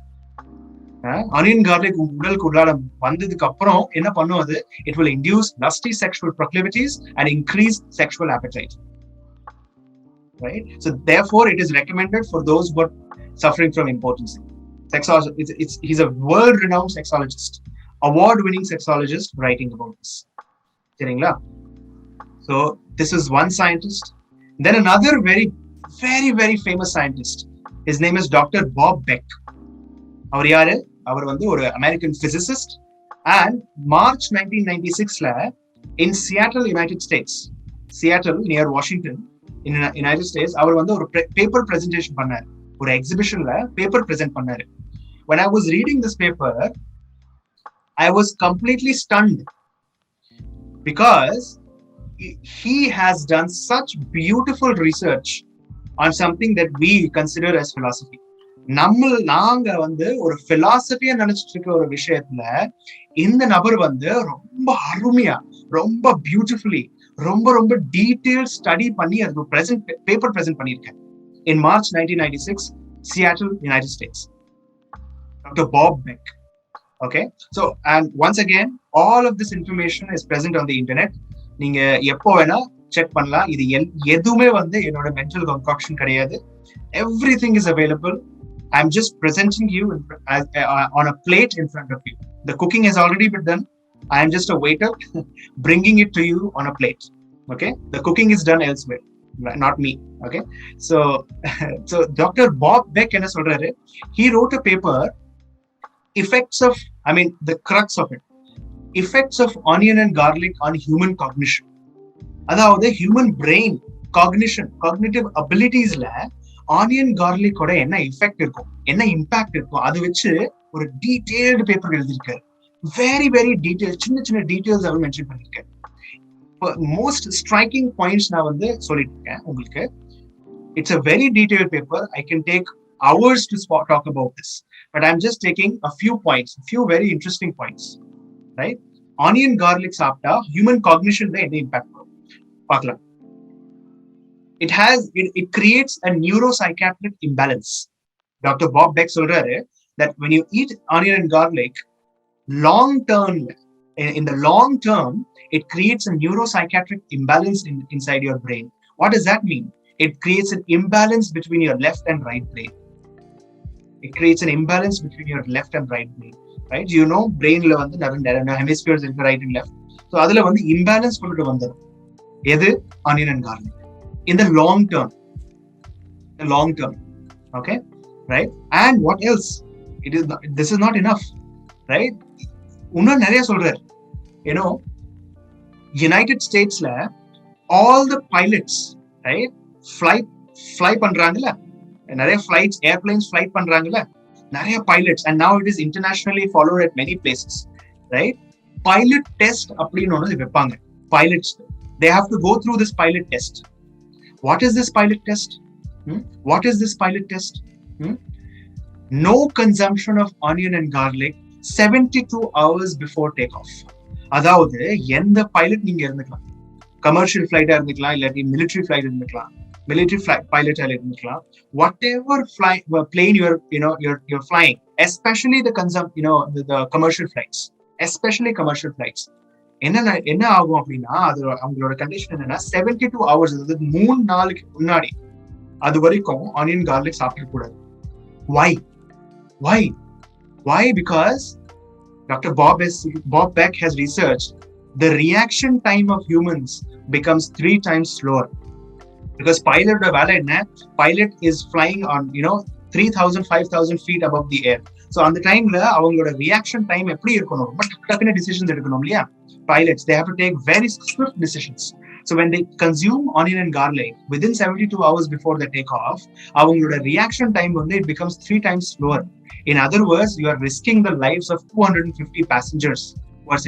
ஆனியன் கார்லிக் உங்க உடலுக்கு உள்ளார வந்ததுக்கு அப்புறம் என்ன பண்ணும் அது? It will induce lusty sexual proclivities and increase sexual appetite. Right? So therefore it is recommended for those who are suffering from impotency. He's a world-renowned sexologist, award-winning sexologist writing about this. சரிங்களா? So this is one scientist. Then another very, very, very famous scientist His name is Dr. Bob Beck. அவர் யாரு? அவர் வந்து ஒரு American physicist. And March 1996ல in Seattle, United States, Seattle near Washington in United States, அவர் வந்து ஒரு paper presentation பண்ணாரு. ஒரு எக்ஸிபிஷன்ல paper present பண்ணாரு. When I was reading this paper, I was completely stunned because he has done such beautiful research on something that we consider as philosophy. நாங்க வந்து ஒரு பிலாசபியா நினைச்சிட்டு இருக்க ஒரு விஷயத்துல இந்த நபர் வந்து ரொம்ப அருமையா, ரொம்ப பியூட்டிஃபுல்லி, ரொம்ப டீடைல் ஸ்டடி பண்ணி அது பேப்பர் பிரசன்ட் பண்ணியிருக்கேன். In March 1996, Seattle, United States. Dr. Bob Beck. Okay, so and once again, all of this information is present on the internet. நீங்க எப்போ வேணா செக் பண்ணலாம். இது எதுவுமே வந்து என்னோட மென்டல் கன்காக்ஷன் கிடையாது. Everything is available. I'm just presenting you on a plate in front of you. The cooking has already been done. I am just a waiter bringing it to you on a plate. Okay, the cooking is done elsewhere, not me. Okay, so Dr. Bob Beck enna solraru, he wrote a paper, the crux of it, effects of onion and garlic on human cognition. அதாவது human brain cognition, cognitive abilitiesல onion கார்லிக்கோட என்ன effect இருக்கும், என்ன impact இருக்கும், அது வச்சு ஒரு டீடைல்டு பேப்பர் எழுதியிருக்காரு. வெரி வெரி டீடைல், சின்ன டீடைல்ஸ் அவர் மென்ஷன் பண்ணிருக்காரு. மோஸ்ட் ஸ்ட்ரைக்கிங் பாயிண்ட்ஸ் நான் வந்து சொல்லிட்டு இருக்கேன் உங்களுக்கு. It's a very detailed paper. I can take hours to talk about this, but I'm just taking a few points, a few very interesting points. Right? Onion garlic சாப்பிட்டா human cognition என்ன impact வரும் பார்க்கலாம். It creates a neuropsychiatric imbalance. Dr. Bob Beck சொல்றாரு that when you eat onion and garlic, in the long term, it creates a neuropsychiatric imbalance inside your brain. What does that mean? It creates an imbalance between your left and right brain. It creates an imbalance between your left and right brain. Right? You know, brain la வந்து நிறைய hemispheres இருக்கு, right and left. So அதுல வந்து imbalance கொண்டு வந்துரும். எது? Onion and garlic. In the long term, okay, right? And what else? This is not enough, right? Unna nariya solrar, you know, United States la all the pilots, right, fly பண்றாங்கல, நிறைய flights, airplanes flight பண்றாங்கல, நிறைய pilots, and now it is internationally followed at many places, right? Pilot test அப்படின்னு ஒன்னு வைப்பாங்க. Pilots, they have to go through this pilot test. What is this pilot test? What is this pilot test? No consumption of onion and garlic 72 hours before takeoff. அதாவது எந்த pilot நீங்க இருந்துக்கலாம், commercial ஃபிளைட்டா இருந்துக்கலாம், இல்லாட்டி military flight இருந்துக்கலாம், military pilot இருந்துக்கலாம், whatever plane you're flying, especially the commercial flights, especially commercial flights. என்ன ஆகும் அப்படின்னா, அது அவங்களோட கண்டிஷன் என்னன்னா 72 hours, அதாவது 3 நாளுக்கு முன்னாடி அது வரைக்கும் ஆனியன் கார்லிக் சாப்பிட கூடாது. Why? Because Dr. Bob Beck has researched the reaction time of humans becomes 3 times slower. Because pilot is flying on 3,000 5,000 feet above the air. So அந்த டைம்ல அவங்களோட ரியாக்ஷன் டைம் எப்படி இருக்கணும், ரொம்ப டக்குனு டிசிஷன்ஸ் எடுக்கணும் இல்லையா? Pilots, they have to take very swift decisions. So when they consume onion and garlic within 72 hours before the takeoff, avangaloda reaction time it becomes 3 times slower. In other words, you are risking the lives of 250 passengers who are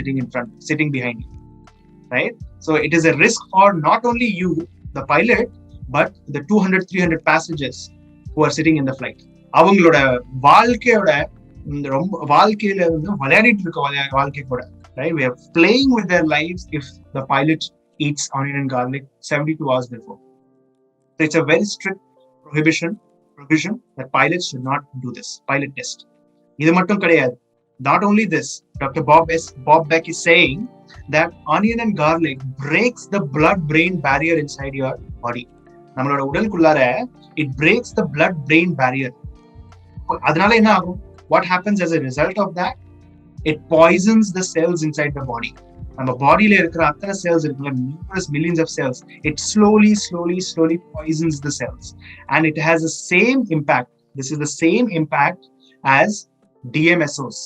sitting behind you, right? So it is a risk for not only you, the pilot, but the 200-300 passengers who are sitting in the flight. அவங்களோட வாழ்க்கையில வந்து விளையாடிட்டு இருக்க வாழ்க்கை கூட, right? We are playing with their lives if the pilot eats onion and garlic 72 hours before. So it's a very strict provision that pilots should not do this pilot test. இது மட்டும் கிடையாது. Not only this, Dr. Bob Beck is saying that onion and garlic breaks the blood-brain barrier inside your body. நம்மளோட உடலுக்குள்ளார it breaks the blood-brain barrier. அதனால என்ன ஆகும்? What happens as a result of that? It poisons the cells inside the body. நம்ம பாடியில இருக்கிற அத்தனை cells இருக்குல்ல, numerous millions of cells, it slowly poisons the cells, and it has the same impact This is the same impact as DMSOs.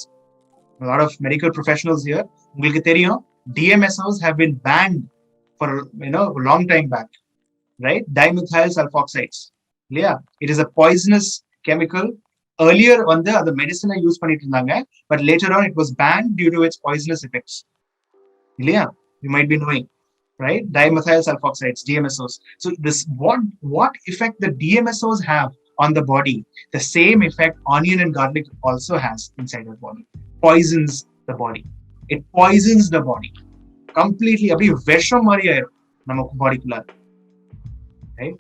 A lot of medical professionals here, உங்களுக்கு தெரியும், DMSOs have been banned for a long time back, right? Dimethyl sulfoxides. Yeah, it is a poisonous chemical. Earlier வந்து the medicine use பண்ணிட்டு இருந்தாங்க, but later on it was banned due to its poisonous effects. Yeah, you might be knowing, right? Dimethyl sulfoxides, DMSOs. So this what effect the DMSOs have on the body, the same effect onion and garlic also has inside the body. Poisons the body. It poisons the body completely. அப்படியே விஷம் மாதிரி ஆயிரும் நம்ம பாடிக்குள்ள, right?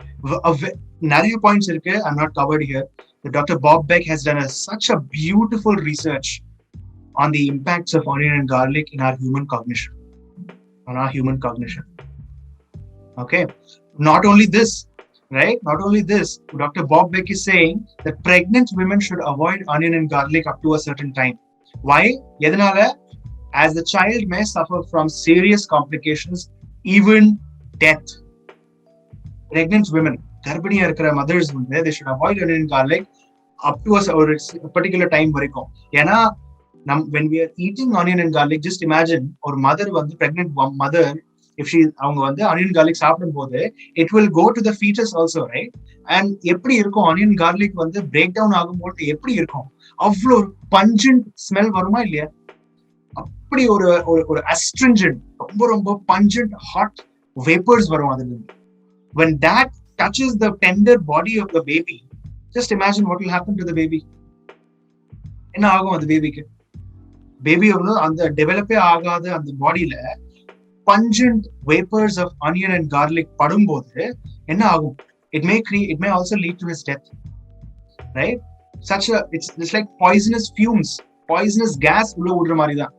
நிறைய points இருக்கு, I'm not covered here. Dr. Bob Beck has done such a beautiful research on the impacts of onion and garlic in our human cognition. Okay, not only this, right? Not only this, Dr. Bob Beck is saying that pregnant women should avoid onion and garlic up to a certain time. Why? எதனால? As the child may suffer from serious complications, even death. Pregnant women, கர்ப்பிணியா இருக்கிற mothers வந்து they should avoid onion and garlic up to a particular time வரைக்கும். ஏன்னா when we are eating onion and garlic, just imagine ஒரு mother வந்து pregnant mother, if அவங்க வந்து onion garlic சாப்பிடும் போது it will go to the fetus also, right? And எப்படி இருக்கும் onion garlic வந்து break down ஆகும்போது எப்படி இருக்கும், அவ்வளோ ஒரு pungent smell வருமா இல்லையா? அப்படி ஒரு astringent, ரொம்ப pungent hot vapors வரும் அதுல இருந்து. When that touches the tender body of the baby, just imagine what will happen to the baby. என்ன ஆகும் அந்த பேபிக்கு? பேபி அந்த டெவலப்பே ஆகாத அந்த பாடியில pungent vapors of onion and garlic படும்போது என்ன ஆகும்? It may also lead to his death, right? It's like poisonous fumes, poisonous gas உள்ள விடுற மாதிரி தான்,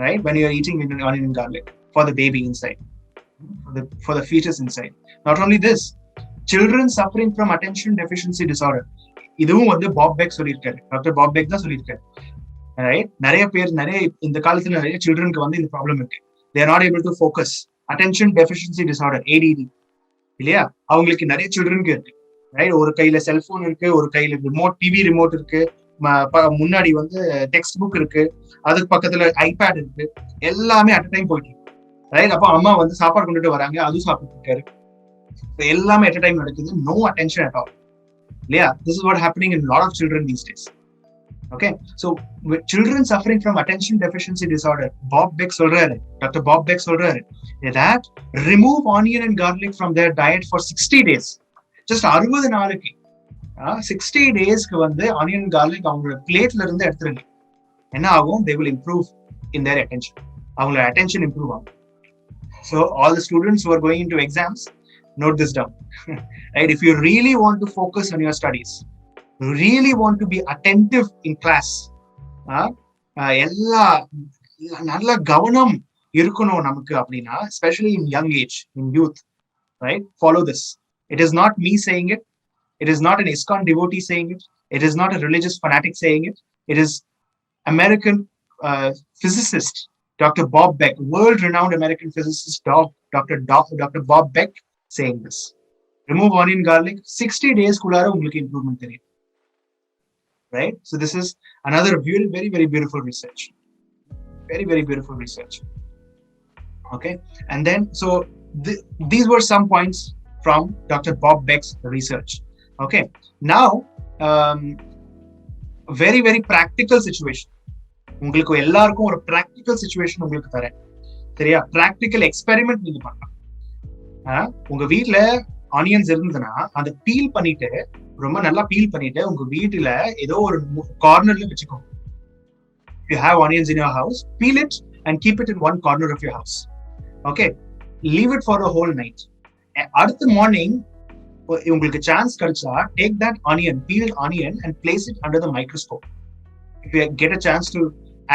right? When you are eating onion and garlic for the baby inside, for the fetus inside. Not only this, children suffering from attention deficiency disorder, இதுவும் வந்து pop பெக் சொல்லியிருக்காரு, doctor pop பெக் தான் சொல்லியிருக்காரு, right? நிறைய இந்த காலத்துல நிறைய சில்ட்ரனுக்கு வந்து இந்த ப்ராப்ளம் இருக்கு. They are not able to focus. Attention deficiency disorder, ADD, இல்லையா? அவங்களுக்கு நிறைய சில்ட்ரனுக்கு இருக்கு, ரைட்? ஒரு கையில செல்போன் இருக்கு, ஒரு கையில டிவி ரிமோட் இருக்கு, முன்னாடி வந்து டெக்ஸ்ட் புக் இருக்கு, அதுக்கு பக்கத்துல ஐபேட் இருக்கு, எல்லாமே அட் டைம் போயிட்டு இருக்கு, ரைட்? அப்போ அம்மா வந்து சாப்பாடு கொண்டுட்டு வராங்க, அதுவும் சாப்பிட்டு இருக்காரு, எல்லாமே அட் டைம் நடக்குது, நோ அட்டென்ஷன் அட் ஆல், இல்லையா? This is what happening in a lot of children these days. Okay, so with children suffering from attention deficiency disorder, Dr. Bob Beck சொல்றாரு that remove onion and garlic from their diet for 60 days. Just 60 நாளைக்கு 60 daysக்கு வந்து onion and garlic அவங்களோட பிளேட்ல இருந்து எடுத்துருங்க. என்ன ஆகும்? They will improve in their attention. அவங்களோட attention improve ஆகும். So all the students who are going into exams, note this down. Right? If you really want to focus on your studies, really want to be attentive in class, எல்லா நல்ல கவனம் இருக்கணும் நமக்கு அப்படின்னா, especially in young age, in youth, right? Follow this. It is not me saying it. It is not an ISKCON devotee saying it. It is not a religious fanatic saying it. It is American physicist Dr. Bob Beck, world-renowned American physicist Dr. Bob Beck saying this. Remove onion garlic, 60 days குள்ளார உங்களுக்கு improvement தெரியும். Right? So this is another very, very, very beautiful research. Very, very beautiful research. Okay. And then, so these were some points from Dr. Bob Beck's research. Okay. Now, very, very practical situation. உங்களுக்கு எல்லாருக்கும் ஒரு practical situation உங்களுக்கு தரேன், சரியா? practical experiment நீங்க பண்ணலாம். உங்க வீட்டுல ஆனியன்ஸ் இருந்ததுன்னா அதை பீல் பண்ணிட்டு, ரொம்ப நல்லா பீல் பண்ணிட்டு உங்க வீட்டுல ஏதோ ஒரு கார்னர்ல வச்சுக்கோங்க. If you have onions in your house, peel it and keep it in one corner of your house. Okay, leave it for a whole night. அடுத்த மார்னிங் உங்களுக்கு சான்ஸ் கிடைச்சா, take that onion, peeled onion, and place it under the microscope. If you get a chance to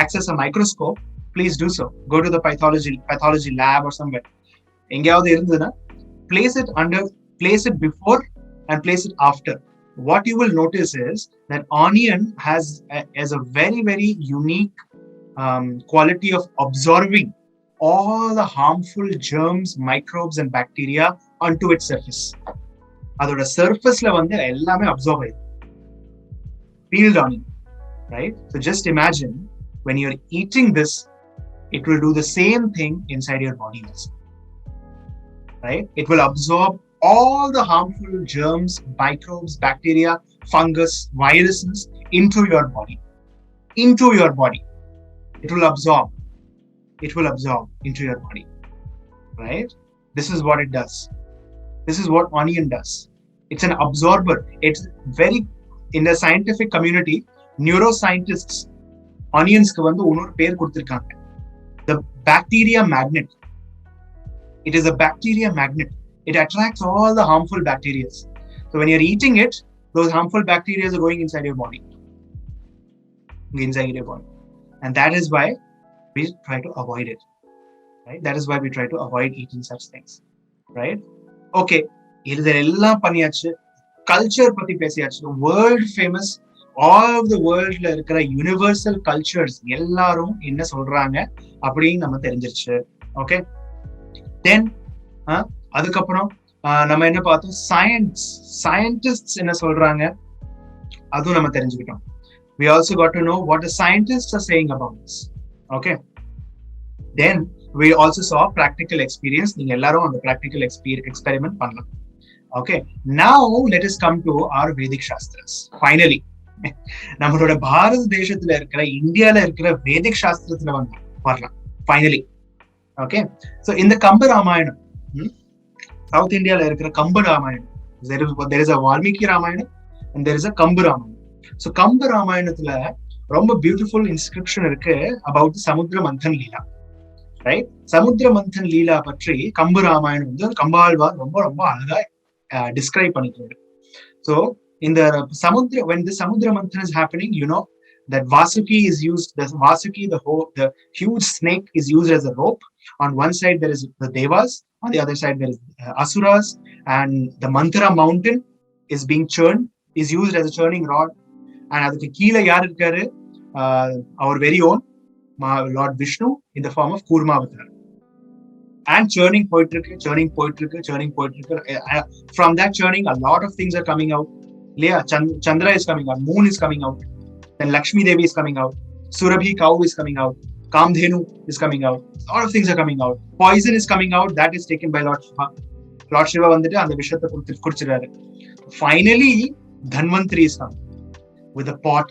access a microscope, please do so. Go to the pathology lab or somewhere. எங்கேயாவது இருந்ததுன்னா place it before and place it after. What you will notice is that onion has a very, very unique quality of absorbing all the harmful germs, microbes and bacteria onto its surface. அதோட சர்ஃபேஸ்ல வந்து எல்லாமே observe ஆயிடும். peeled onion, right? So just imagine when you're eating this, it will do the same thing inside your body also, right? It will absorb all the harmful germs, microbes, bacteria, fungus, viruses into your body. It will absorb into your body, right? This is what it does. This is what onion does. It's an absorber. It's very, in the scientific community, neuroscientists onions ku vandu unor per kuduthirukanga, the bacteria magnet. It is a bacteria magnet. It attracts all the harmful bacteria. So when you're eating it, those harmful bacteria are going inside your body. And that is why we try to avoid it, right? That is why we try to avoid eating such things, right? Okay, idella paniyachu, culture patti pesiyachu, world famous, all of the world la irukra universal cultures ellarum enna solranga appadi nama therinjiruchu. Okay, then adukaprom நம்ம என்ன பார்த்தோம், scientists என்ன சொல்றாங்க அதுவும் நம்ம தெரிஞ்சுக்கிட்டோம். We also got to know what the scientists are saying about this. Okay, then we also saw practical experience. நீங்க எல்லாரும் அந்த practical experiment பண்ணலாம். Okay, now let us come to our Vedic Shastras. Finally, நம்மளோட பாரத தேசத்துல இருக்கிற, இந்தியால இருக்கிற Vedic சாஸ்திரத்துல வந்து வரலாம். Finally, okay, so in the Kamba Ramayana, South India la irukra Kamba Ramayana, there is a Valmiki Ramayana and there is a Kamba Ramayana. So Kamba Ramayanathula romba beautiful inscription irukku about the Samudra Manthan Leela, right? Samudra Manthan Leela பற்றி Kamba Ramayana வந்து கம்பாழ்வார் ரொம்ப ரொம்ப அழகா describe பண்ணிருக்காரு. So in the Samudra, when the Samudra Manthan is happening, you know that Vasuki is used. The Vasuki, the huge snake, is used as a rope. On one side there is the Devas, on the other side there is Asuras, and the Manthara mountain is being churned, is used as a churning rod. And adukku keela yaar irukkaru, our very own Lord Vishnu in the form of Kurmavatar. And churning poitrukku. From that churning, a lot of things are coming out. Chandra is coming out, moon is coming out, then Lakshmi Devi is coming out, Surabhi cow is coming out, Kamdhenu is coming out, a lot of things are coming out. Poison is coming out, that is taken by Lord Shiva. Lord Shiva vandittu and the vishatha kudichiraru. Finally, Dhanvantari is coming with a pot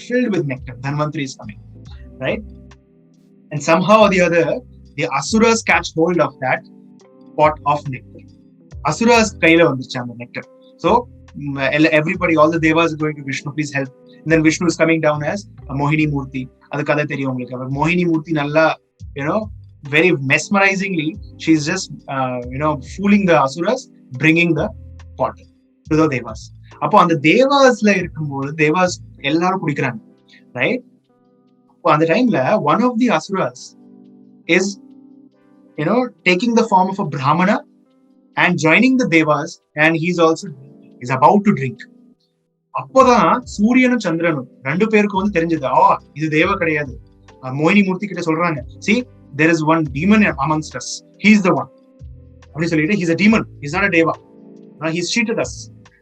filled with nectar. Dhanvantari is coming, right? And somehow or the other, the Asuras catch hold of that pot of nectar. Asuras kaila vandiruchu the nectar. So everybody, all the devas are going to Vishnu, please help. And then Vishnu is coming down as a Mohini Murti. Adu kada theriyum ungalku. Mohini Murti nalla, very mesmerizingly, she's just fooling the Asuras, bringing the pot to the devas. Appo and the devas la irukumbodhu devas ellarum kudikranga, right? On the time la one of the Asuras is taking the form of a Brahmana and joining the devas, and he's also is about to drink. அப்போதான் சூரியனும் சந்திரனும் ரெண்டு பேருக்கு வந்து தெரிஞ்சது, இது தேவ கிடையாது. மோகினி மூர்த்தி கிட்ட சொல்றாங்க, see, there is one demon amongst us, he is the one அப்படி சொல்லிட்டு, he's a demon, he's not a deva, he's cheated us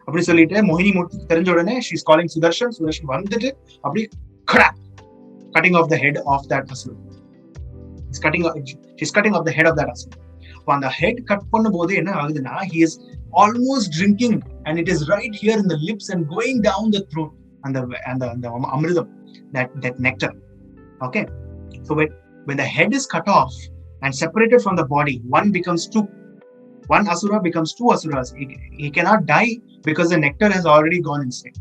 அப்படி சொல்லிட்டு மோகினி மூர்த்தி தெரிஞ்ச உடனே she's calling Sudarshan வந்துட்டு அப்படி cutting off the head of that asura. She's cutting off the head of that asura. அப்ப அந்த ஹெட் கட் பண்ணும்போது என்ன ஆகுதுன்னா, he is almost drinking, and it is right here in the lips and going down the throat, and the amridam, that nectar. Okay, so when the head is cut off and separated from the body, one asura becomes two asuras. He cannot die because the nectar has already gone inside.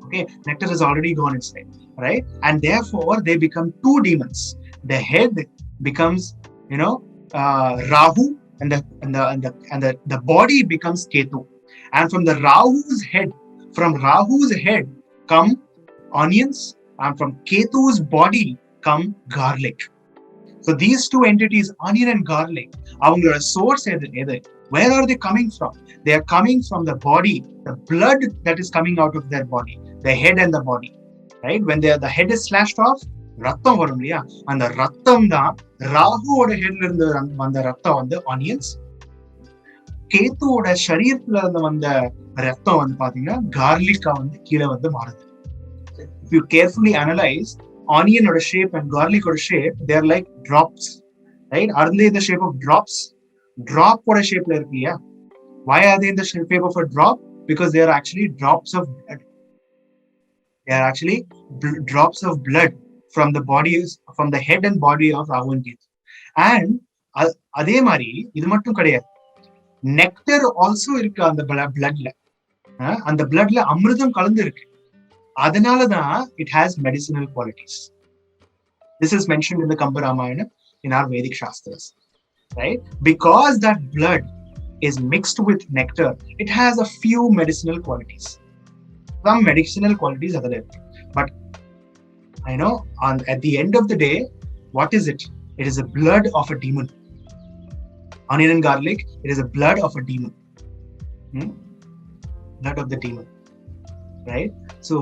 Okay, nectar has already gone inside, right? And therefore they become two demons. The head becomes Rahu, and the body becomes Ketu. And from Rahu's head come onions, and from Ketu's body come garlic. So these two entities, onion and garlic, avangala source edu. Where are they coming from? They are coming from the body, the blood that is coming out of their body, the head and the body, right? When the head is slashed off, ரத்தம் வரும் இல்லையா, அந்த ரத்தம் தான் ராகுவோட ஹெட்ல இருந்து வந்த ரத்தம் வந்து ஆனியன்ஸ், கேத்துவோட சரீரத்துல இருந்து வந்த ரத்தம் வந்து பாத்தீங்கன்னா கார்லிக்கா வந்து கீழே வந்து மாறுது. If you carefully analyze, onion oda shape and garlic oda shape, they are like drops, right? Are they in the shape of drops? Drop oda shape la irukku ya. Why are they in the shape of a drop? Because they are actually drops of blood. They are actually drops of blood from the bodies, from the head and body of Ravan Ketu. And அதே மாதிரி இது மட்டும் கிடையாது, nectar also இருக்கு அந்த பிளட்ல. அந்த பிளட்ல அமிர்தம் கலந்து இருக்கு. அதனாலதான் it has medicinal qualities. This is mentioned in the Kamba Ramayana in our Vedic Shastras, right? Because that blood is mixed with nectar, it has a few medicinal qualities. Some medicinal qualities are there, but I know at the end of the day, what is it? It is the blood of a demon. Onion and garlic, it is the blood of a demon. Blood of the demon, right? So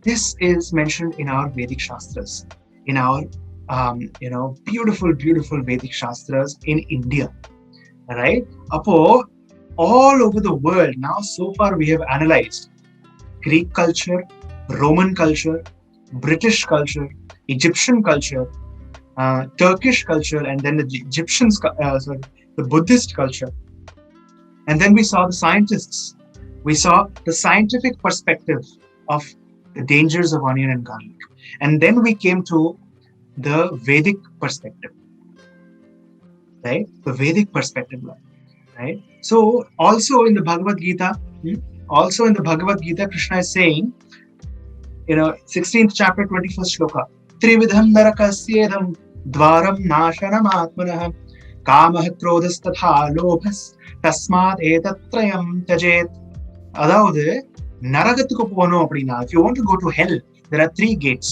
this is mentioned in our Vedic Shastras, in our beautiful Vedic Shastras in India, right? Apo all over the world now, so far we have analyzed Greek culture, Roman culture, British culture, Egyptian culture, Turkish culture, and then the Egyptians, the Buddhist culture. And then we saw the scientists. We saw the scientific perspective of the dangers of onion and garlic. And then we came to the Vedic perspective, right? The Vedic perspective, right? So also in the Bhagavad Gita, Krishna is saying, 16th chapter, 21st shloka, Trividham narakasyedham dvaram nashanam atmanah kamah krodhas tatha lobhas tasmad etatrayam tajet. அதாவது நரகத்துக்கு போகணும் அப்படின்னா, if you want to go to hell, there are 3 gates.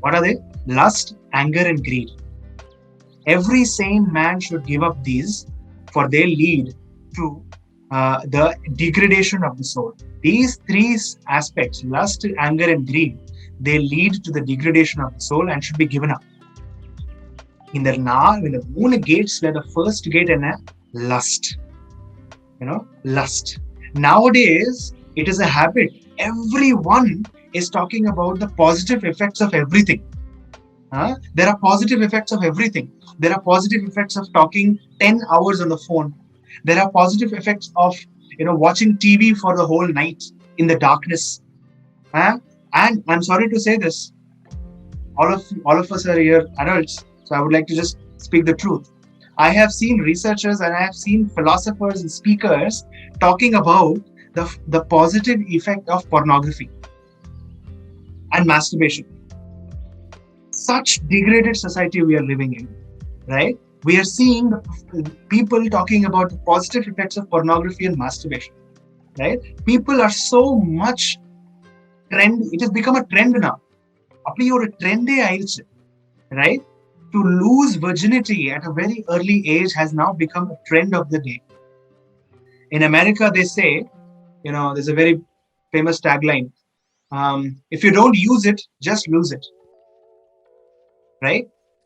What are they? Lust, anger and greed. Every sane man should give up these, for they lead to the degradation of the soul. These 3 aspects, lust, anger and greed, they lead to the degradation of the soul and should be given up. In the 3 gates, the first gate is lust. Lust. Nowadays, it is a habit. Everyone is talking about the positive effects of everything. There are positive effects of everything. There are positive effects of talking 10 hours on the phone. There are positive effects of watching TV for the whole night in the darkness. And I'm sorry to say this, all of us are here adults, so I would like to just speak the truth. I have seen researchers and I have seen philosophers and speakers talking about the positive effect of pornography and masturbation. Such degraded society we are living in, right? We are seeing people talking about the positive effects of pornography and masturbation, right? People are so much trend. It has become a trend now. Apni or trend aichu, right? To lose virginity at a very early age has now become a trend of the day. In America, they say, there's a very famous tagline, if you don't use it, just lose it, right?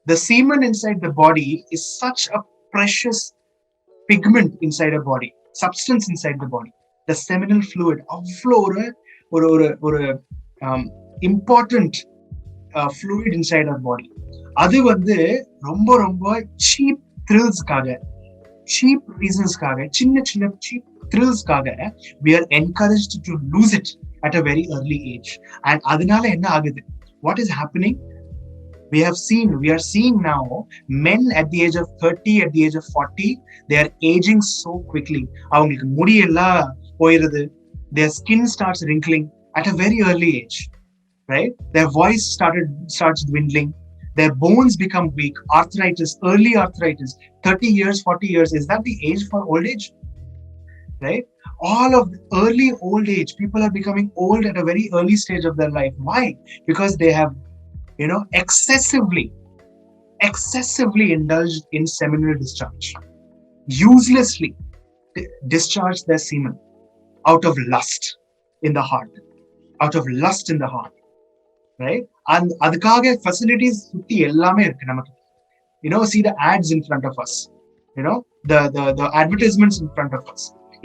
The semen inside the body is such a precious pigment inside a body, substance inside the body. The seminal fluid, or important fluid inside our body. அது வந்து ரொம்ப cheap thrills-காக, cheap reasons-காக, சின்ன cheap thrills-காக we are encouraged to lose it at a very early age. And அதனால என்ன ஆகுது? What is happening? We are seeing now men at the age of 30, at the age of 40, they are aging so quickly. அவங்களுக்கு முடியெல்லாம் போயிருது. Their skin starts wrinkling at a very early age, right? Their voice starts dwindling. Their bones become weak. Arthritis, early arthritis, 30 years, 40 years. Is that the age for old age? Right? All of the early old age, people are becoming old at a very early stage of their life. Why? Because they have, excessively indulged in seminal discharge. Uselessly discharge their semen out of lust in the heart. Out of lust in the heart. Right? And அதுக்காக facilities சுத்தி எல்லாமே இருக்கு நமக்கு. See the ads in front of us. the advertisements in front of us.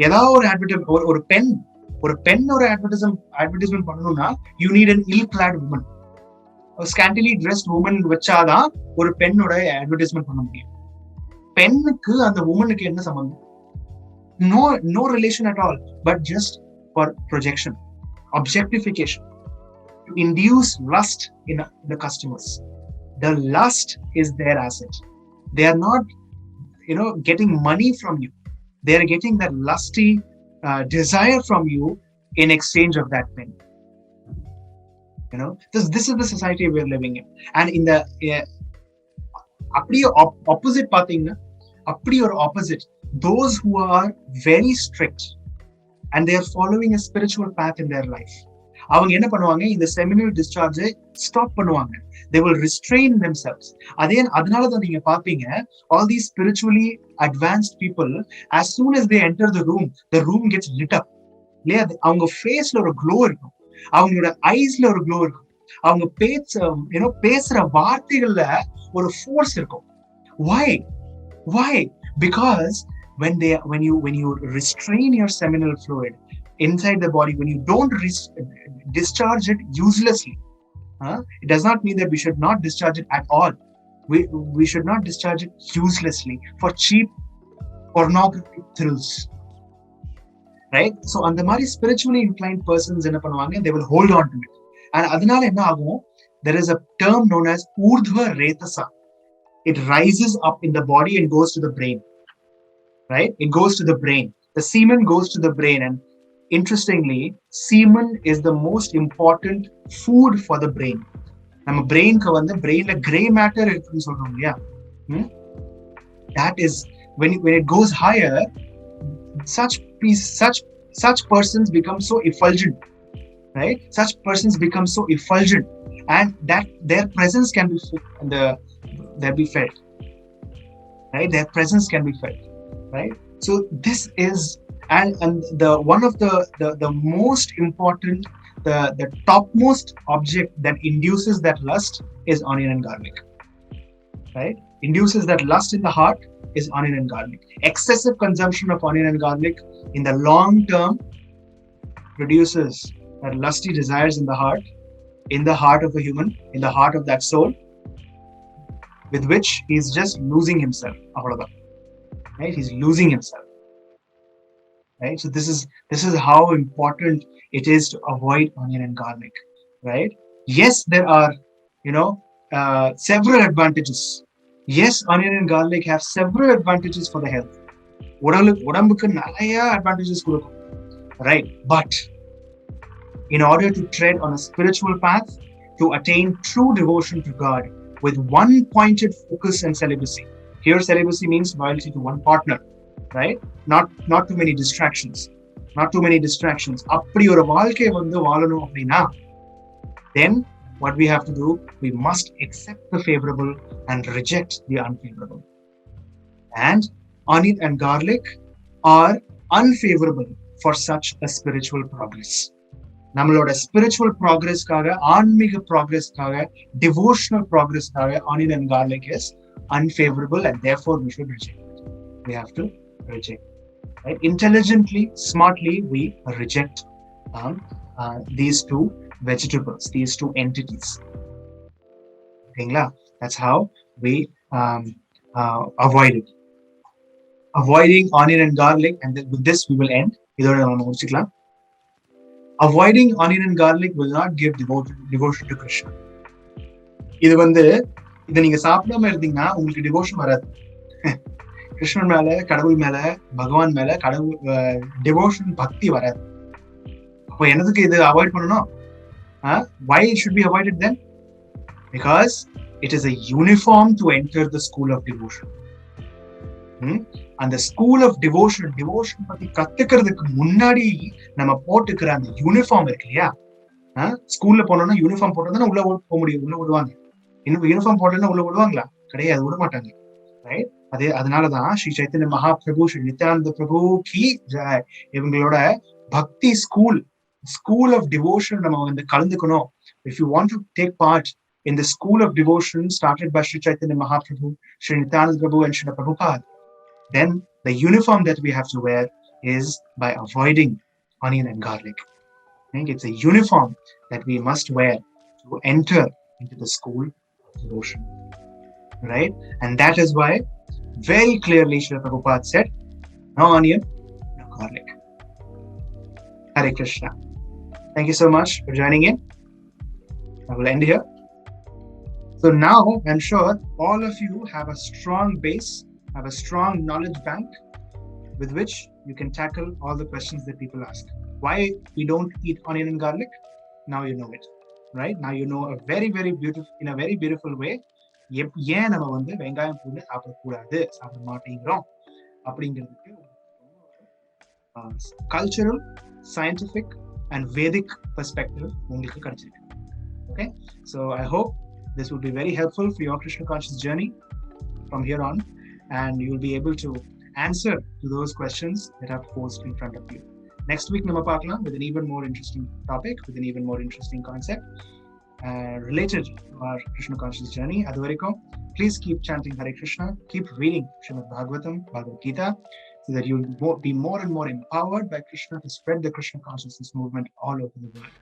ஏதாவது ஒரு பெண் ஒரு advertisement பண்ணணும்னா you need an ill-clad woman, a scantily dressed woman வச்சாதான் ஒரு பெண்ணோட advertisement பண்ண முடியும். பெண்ணுக்கு அந்த உமனுக்கு என்ன சம்பந்தம்? No relation at all, but just for projection, objectification, to induce lust in the customers. The lust is their asset. They are not getting money from you. They are getting that lusty desire from you in exchange of that pen. This is the society we are living in. And in the opposite pathina, opposite, those who are very strict and they are following a spiritual path in their life, அவங்க என்ன பண்ணுவாங்க, இந்த seminal discharge stop பண்ணுவாங்க. They will restrain themselves. அதனாலதான் நீங்க பாப்பீங்க, all these spiritually advanced people, as soon as they enter the room gets lit up. இல்லையா? அவங்க ஃபேஸ்ல ஒரு க்ளோ இருக்கும், அவங்களோட ஐஸ்ல ஒரு க்ளோ இருக்கும், அவங்க பேசுற வார்த்தைகள்ல ஒரு ஃபோர்ஸ் இருக்கும். Why? Because when you restrain your seminal fluid inside the body, when you don't discharge it uselessly, it does not mean that we should not discharge it at all. We should not discharge it uselessly for cheap pornographic thrills, right? So on the mari spiritually inclined persons enna பண்ணுவாங்க, they will hold on to it. And adanaala enna agum, there is a term known as urdhva retasa. It rises up in the body and goes to the brain, right? It goes to the brain. The semen goes to the brain, and interestingly, semen is the most important food for the brain. நம்ம பிரெயின்க்கு brainல gray matter இருக்குன்னு சொல்றோம் இல்லையா? That is when it goes higher, such persons become so effulgent, right? Such persons become so effulgent, and that their presence can be felt, right? Their presence can be felt, right? So this is and the one of the most important, the topmost object that induces that lust is onion and garlic, right? Induces that lust in the heart is onion and garlic. Excessive consumption of onion and garlic in the long term produces that lusty desires in the heart of a human, in the heart of that soul, with which he's just losing himself, right? He's losing himself, right? So this is how important it is to avoid onion and garlic, right? Yes, there are several advantages. Yes, onion and garlic have several advantages for the health. உடம்புக்கு நிறைய advantages கொடுக்கும், right? But in order to tread on a spiritual path, to attain true devotion to God with one pointed focus and celibacy. Here celibacy means loyalty to one partner, right? Not too many distractions. அப்படி ஒரு வாழ்க்கை வாழணும் அப்படின்னா, then what we have to do, we must accept the favorable and reject the unfavorable. And onion and garlic are unfavorable for such a spiritual progress. நம்மளோட spiritual progressக்காக, ஆன்மீக progressக்காக, devotional progressக்காக onion and garlic is unfavorable, and therefore we should reject it. We have to reject, right? Intelligently, smartly, we reject these two vegetables, these two entities. That's how we avoid it. Avoiding onion and garlic, and with this we will end. Avoiding onion and garlic will not give devotion to Krishna. இதை நீங்க சாப்பிடாம இருந்தீங்கன்னா உங்களுக்கு devotion வராது. கிருஷ்ணன் மேல, கடவுள் மேல, பகவான் மேல டிவோஷன், பக்தி வராது. அப்போ என்னதுக்கு இது அவாய்ட் பண்ணணும்? Why it should be avoided then? Because it is a uniform to enter the school of devotion. அந்த ஸ்கூல் ஆஃப் டிவோஷன் பத்தி கத்துக்கிறதுக்கு முன்னாடி நம்ம போட்டுக்கிற அந்த யூனிஃபார்ம் இருக்கு இல்லையா? ஸ்கூல்ல போனோம்னா யூனிஃபார்ம் போட்டோம்னா உள்ள போக முடியும், உள்ள விடுவாங்க. இன்னும் யூனிஃபார்ம் போட்டோம்னா உள்ள விடுவாங்களா? கிடையாது, விட மாட்டாங்க, ரைட்? அதனாலதான் ஸ்ரீ சைத்தன்ய மகாபிரபு, ஸ்ரீ நித்யானந்த பிரபு கி ஜெய், இவங்களோட பக்தி ஸ்கூல் ஆஃப் டிவோஷன் நம்ம கலந்துக்கணும். If you want to take part in the school of devotion started by Sri Chaitanya Mahaprabhu, Sri Nityananda Prabhu and Srila Prabhupada, then the uniform that we have to wear is by avoiding onion and garlic. I think it's a uniform that we must wear to enter into the school of devotion, right? And that is why very clearly Srila Prabhupada said, no onion, no garlic. Hare Krishna. Thank you so much for joining in. I will end here. So now I'm sure all of you have a strong base, have a strong knowledge bank with which you can tackle all the questions that people ask. Why we don't eat onion and garlic? Now you know it, right? Now you know in a very beautiful way. ஏன் நம்ம வந்து வெங்காயம் பூண்டு சாப்பிடக்கூடாது, சாப்பிட மாட்டேங்கிறோம் அப்படிங்கிறதுக்கு cultural, scientific and Vedic perspective உங்களுக்கு கிடைச்சிருக்கு. Okay, so I hope this will be very helpful for your Krishna conscious journey from here on, and you'll be able to answer to those questions that are posed in front of you. Next week, nama paakalam with an even more interesting topic, with an even more interesting concept related to our Krishna conscious journey. Aduvarikum, please keep chanting Hare Krishna, keep reading Srimad Bhagavatam, Bhagavad Gita, so that you'll be more and more empowered by Krishna to spread the Krishna consciousness movement all over the world.